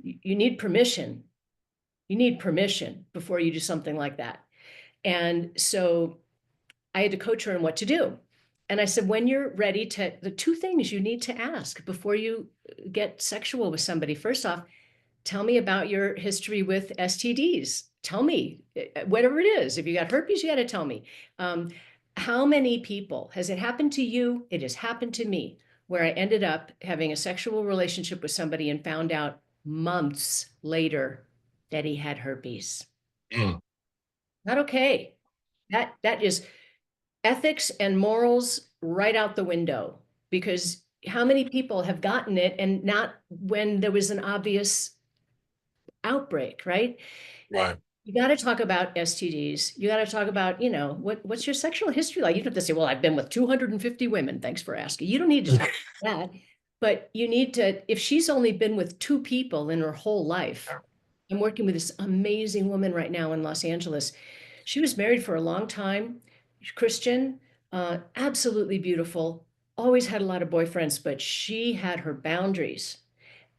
You need permission. You need permission before you do something like that. And so I had to coach her on what to do. And I said, when you're ready to, the two things you need to ask before you get sexual with somebody, first off, tell me about your history with STDs. Tell me, whatever it is. If you got herpes, you got to tell me. Um, how many people has it happened to you? It has happened to me where I ended up having a sexual relationship with somebody and found out months later that he had herpes. mm. Not okay. That is ethics and morals right out the window because how many people have gotten it and not when there was an obvious outbreak, right? Right. You got to talk about STDs. You got to talk about, what's your sexual history like? You don't have to say, well, I've been with 250 women. Thanks for asking. You don't need to talk about that. But you need to, if she's only been with 2 people in her whole life, I'm working with this amazing woman right now in Los Angeles. She was married for a long time, Christian, absolutely beautiful, always had a lot of boyfriends, but she had her boundaries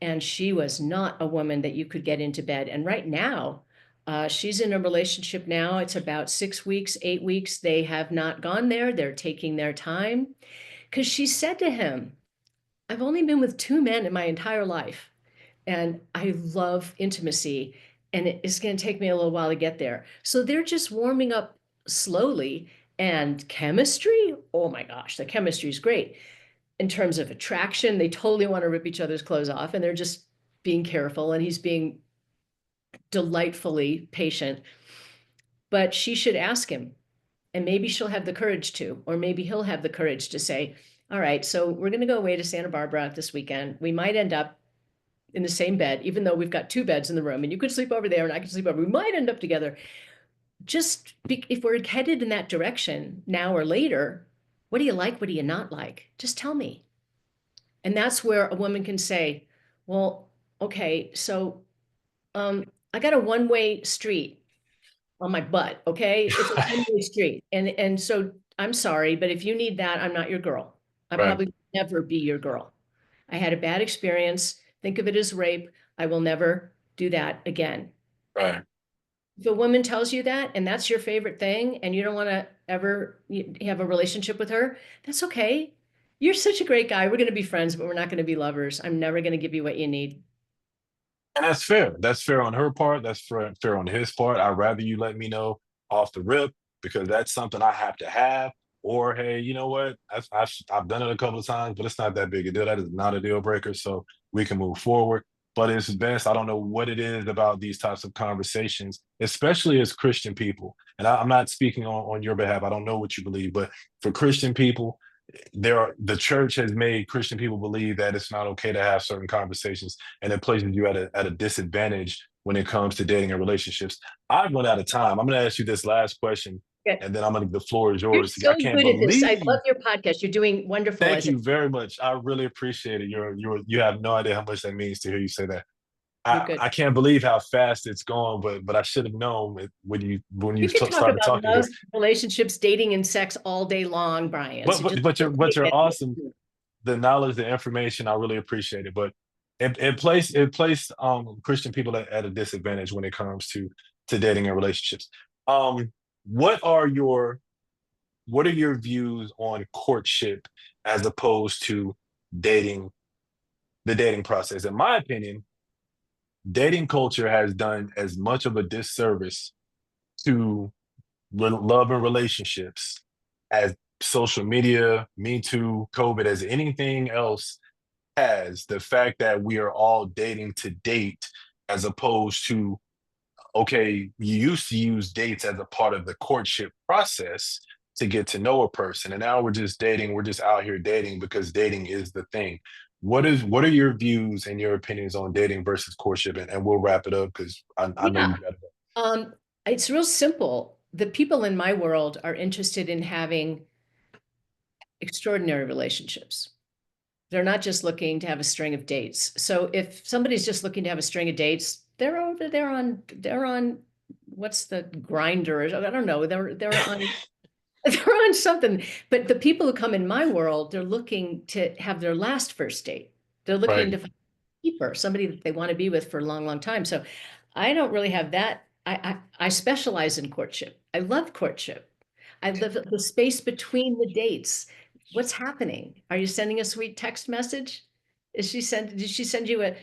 and she was not a woman that you could get into bed. And right now, she's in a relationship now. It's about 6 weeks, 8 weeks. They have not gone there. They're taking their time because she said to him, I've only been with 2 men in my entire life, and I love intimacy, and it's going to take me a little while to get there. So they're just warming up slowly. And chemistry, oh my gosh, the chemistry is great in terms of attraction. They totally want to rip each other's clothes off and they're just being careful and he's being delightfully patient. But she should ask him and maybe she'll have the courage to, or maybe he'll have the courage to say, all right, so we're going to go away to Santa Barbara this weekend. We might end up in the same bed, even though we've got 2 beds in the room and you could sleep over there and I could sleep over. We might end up together. If we're headed in that direction now or later, what do you like? What do you not like? Just tell me. And that's where a woman can say, Well, okay, so I got a one-way street on my butt, okay? It's a one-way street. And so I'm sorry, but if you need that, I'm not your girl. I Right, probably will never be your girl. I had a bad experience. Think of it as rape. I will never do that again. right. If a woman tells you that and that's your favorite thing and you don't want to ever have a relationship with her, that's okay. You're such a great guy. We're going to be friends, but we're not going to be lovers. I'm never going to give you what you need. And that's fair. That's fair on her part. That's fair on his part. I'd rather you let me know off the rip because that's something I have to have. Or hey, you know what? I've done it a couple of times, but it's not that big a deal. That is not a deal breaker, so we can move forward. But it's best. I don't know what it is about these types of conversations, especially as Christian people. And I'm not speaking on your behalf. I don't know what you believe, but for Christian people, the church has made Christian people believe that it's not okay to have certain conversations, and it places you at a disadvantage when it comes to dating and relationships. I've run out of time. I'm going to ask you this last question, Yeah. and then I'm going to. The floor is You're yours. so I can't good at this. I believe. love your podcast. You're doing wonderful Thank as you very much. I really appreciate it. You have no idea how much that means to hear you say that. you're I, good. I can't believe how fast it's gone, but I should have known when you We could talk started about talking love, because relationships, dating, and sex all day long, Brian. but So just you're awesome. The knowledge, the information, I really appreciate it. But it placed Christian people at a disadvantage when it comes to dating and relationships. Um, what are your what are your views on courtship as opposed to dating, the dating process? In my opinion, dating culture has done as much of a disservice to love and relationships as social media, Me Too, COVID, as anything else has. The fact that we are all dating to date as opposed to, okay, you used to use dates as a part of the courtship process to get to know a person. And now we're just dating, we're just out here dating because dating is the thing. What are your views and your opinions on dating versus courtship? And we'll wrap it up because I know Yeah. you got to. Um, it's real simple. The people in my world are interested in having extraordinary relationships. They're not just looking to have a string of dates. So if somebody's just looking to have a string of dates, they're over there on what's the grinder? I don't know. They're on they're on something. But the people who come in my world, they're looking to have their last first date. They're looking Right. to find a keeper, somebody that they want to be with for a long, long time. So I don't really have that. I specialize in courtship. I love courtship. I love the space between the dates. What's happening? Are you sending a sweet text message? Did she send you a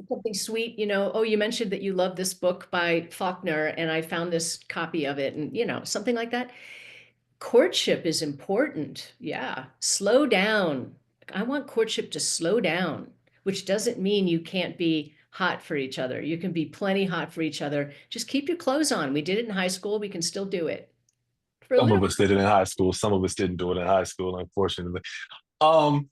something sweet, oh, you mentioned that you love this book by Faulkner and I found this copy of it and something like that. Courtship is important. Yeah. Slow down. I want courtship to slow down, which doesn't mean you can't be hot for each other. You can be plenty hot for each other. Just keep your clothes on. We did it in high school. We can still do it for a Some little. of us did it in high school. Some of us didn't do it in high school, unfortunately. Um,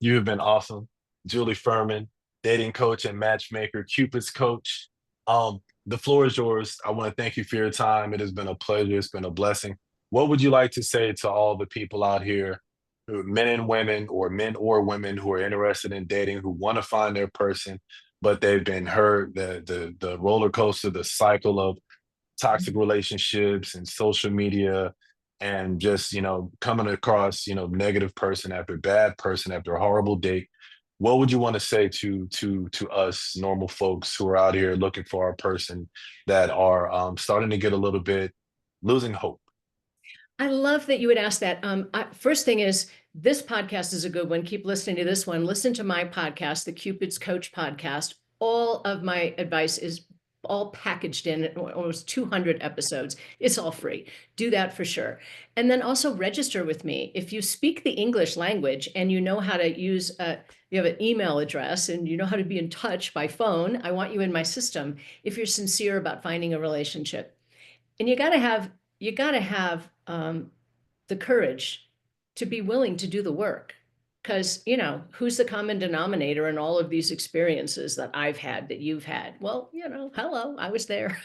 you have been awesome. Julie Ferman, dating coach and matchmaker, Cupid's coach. The floor is yours. I want to thank you for your time. It has been a pleasure. It's been a blessing. What would you like to say to all the people out here, men and women, or men or women who are interested in dating, who want to find their person, but they've been hurt, the roller coaster, the cycle of toxic relationships and social media and just coming across negative person after bad person after a horrible date, what would you want to say to us normal folks who are out here looking for our person that are starting to get a little bit losing hope? I love that you would ask that. First thing is, this podcast is a good one. Keep listening to this one. Listen to my podcast, the Cupid's Coach podcast. All of my advice is all packaged in almost 200 episodes. It's all free. Do that for sure. And then also register with me. If you speak the English language and you know how to use, you have an email address and you know how to be in touch by phone, I want you in my system if you're sincere about finding a relationship. And you got to have the courage to be willing to do the work because, you know, who's the common denominator in all of these experiences that I've had, that you've had? Well, you know, hello, I was there.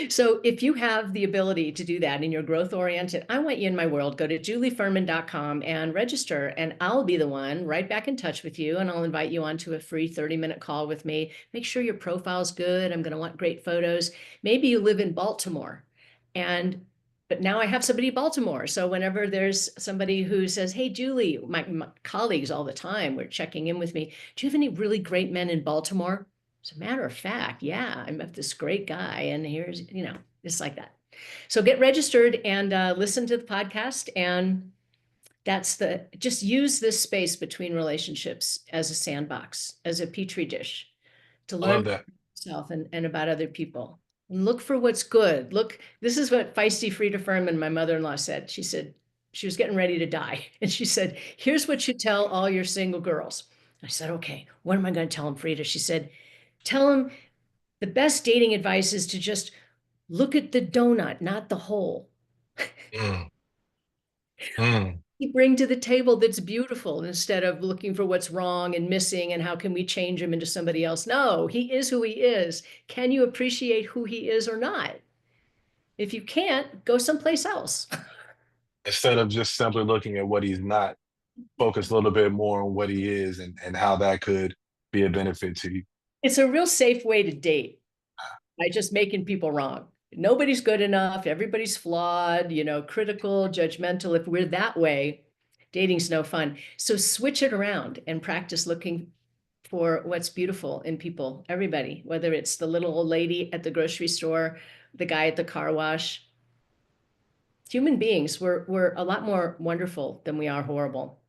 So if you have the ability to do that and you're growth oriented, I want you in my world. Go to julieferman.com and register, and I'll be the one right back in touch with you. And I'll invite you onto a free 30-minute call with me. Make sure your profile's good. I'm going to want great photos. Maybe you live in Baltimore, and but now I have somebody in Baltimore. So whenever there's somebody who says, hey, Julie, my colleagues all the time were checking in with me. Do you have any really great men in Baltimore? As a matter of fact, yeah, I met this great guy, and here's, you know, it's like that. So get registered and listen to the podcast. And just use this space between relationships as a sandbox, as a petri dish to I learn love about that. yourself and about other people. And look for what's good. Look, this is what feisty Frida Ferman, my mother-in-law, said. She said she was getting ready to die. And she said, here's what you tell all your single girls. I said, okay, what am I going to tell them, Frida? She said, tell them the best dating advice is to just look at the donut, not the hole. Mm, mm. You bring to the table that's beautiful instead of looking for what's wrong and missing and how can we change him into somebody else. No, he is who he is. Can you appreciate who he is or not? If you can't, go someplace else. Instead of just simply looking at what he's not, focus a little bit more on what he is and how that could be a benefit to you. It's a real safe way to date by just making people wrong. Nobody's good enough. Everybody's flawed, you know, critical, judgmental. If we're that way, dating's no fun. So switch it around and practice looking for what's beautiful in people, everybody, whether it's the little old lady at the grocery store, the guy at the car wash. Human beings, we're a lot more wonderful than we are horrible.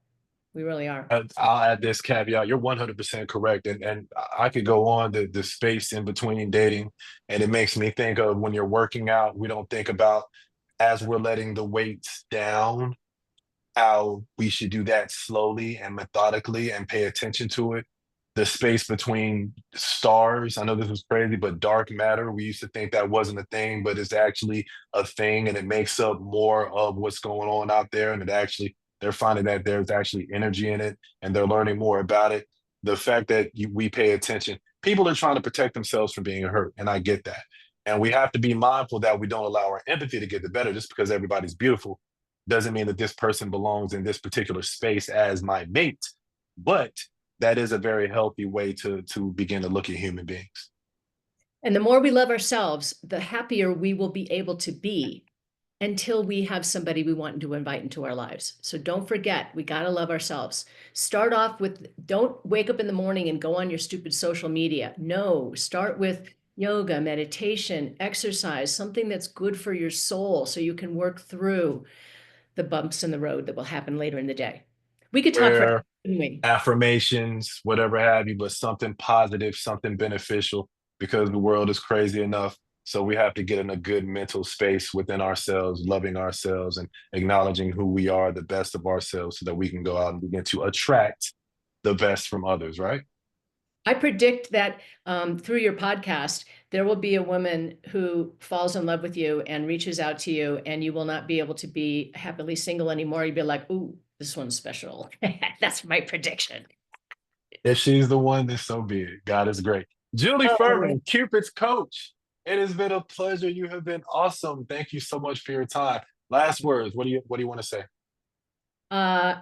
We really are. I'll add this caveat. You're 100% correct. And I could go on the space in between dating. And it makes me think of when you're working out, we don't think about as we're letting the weights down, how we should do that slowly and methodically and pay attention to it. The space between stars, I know this was crazy, but dark matter, we used to think that wasn't a thing, but it's actually a thing and it makes up more of what's going on out there. And it actually, they're finding that there's actually energy in it and they're learning more about it. The fact that we pay attention, people are trying to protect themselves from being hurt. And I get that. And we have to be mindful that we don't allow our empathy to get the better just because everybody's beautiful doesn't mean that this person belongs in this particular space as my mate, but that is a very healthy way to begin to look at human beings. And the more we love ourselves, the happier we will be able to be until we have somebody we want to invite into our lives. So don't forget, we got to love ourselves. Start off with, don't wake up in the morning and go on your stupid social media. No, start with yoga, meditation, exercise, something that's good for your soul so you can work through the bumps in the road that will happen later in the day. We could talk for, Where couldn't we? affirmations, whatever have you, but something positive, something beneficial, because the world is crazy enough. So we have to get in a good mental space within ourselves, loving ourselves and acknowledging who we are, the best of ourselves, so that we can go out and begin to attract the best from others, right? I predict that through your podcast, there will be a woman who falls in love with you and reaches out to you, and you will not be able to be happily single anymore. You'll be like, ooh, this one's special. That's my prediction. If she's the one, then so be it. God is great. Julie Oh, Ferman, Cupid's coach. It has been a pleasure. You have been awesome. Thank you so much for your time. Last words. What do you want to say? uh,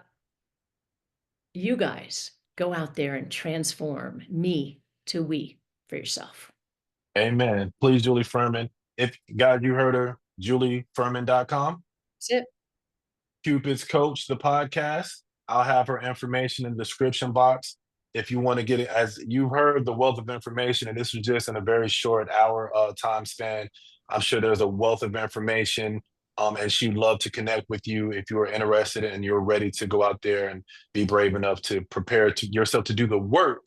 you guys go out there and transform me to we for yourself. Amen. Please, Julie Ferman. If guys, you heard her, julieferman.com. That's it. Cupid's Coach, the podcast. I'll have her information in the description box. If you want to get it, as you've heard the wealth of information, and this was just in a very short hour time span, I'm sure there's a wealth of information. And she'd love to connect with you if you are interested and you're ready to go out there and be brave enough to prepare to yourself to do the work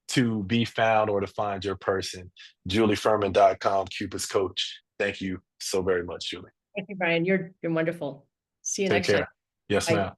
to be found or to find your person. JulieFerman.com, Cupid's Coach. Thank you so very much, Julie. Thank you, Brian. You're wonderful. See you Take next time. care. Yes, Bye. ma'am.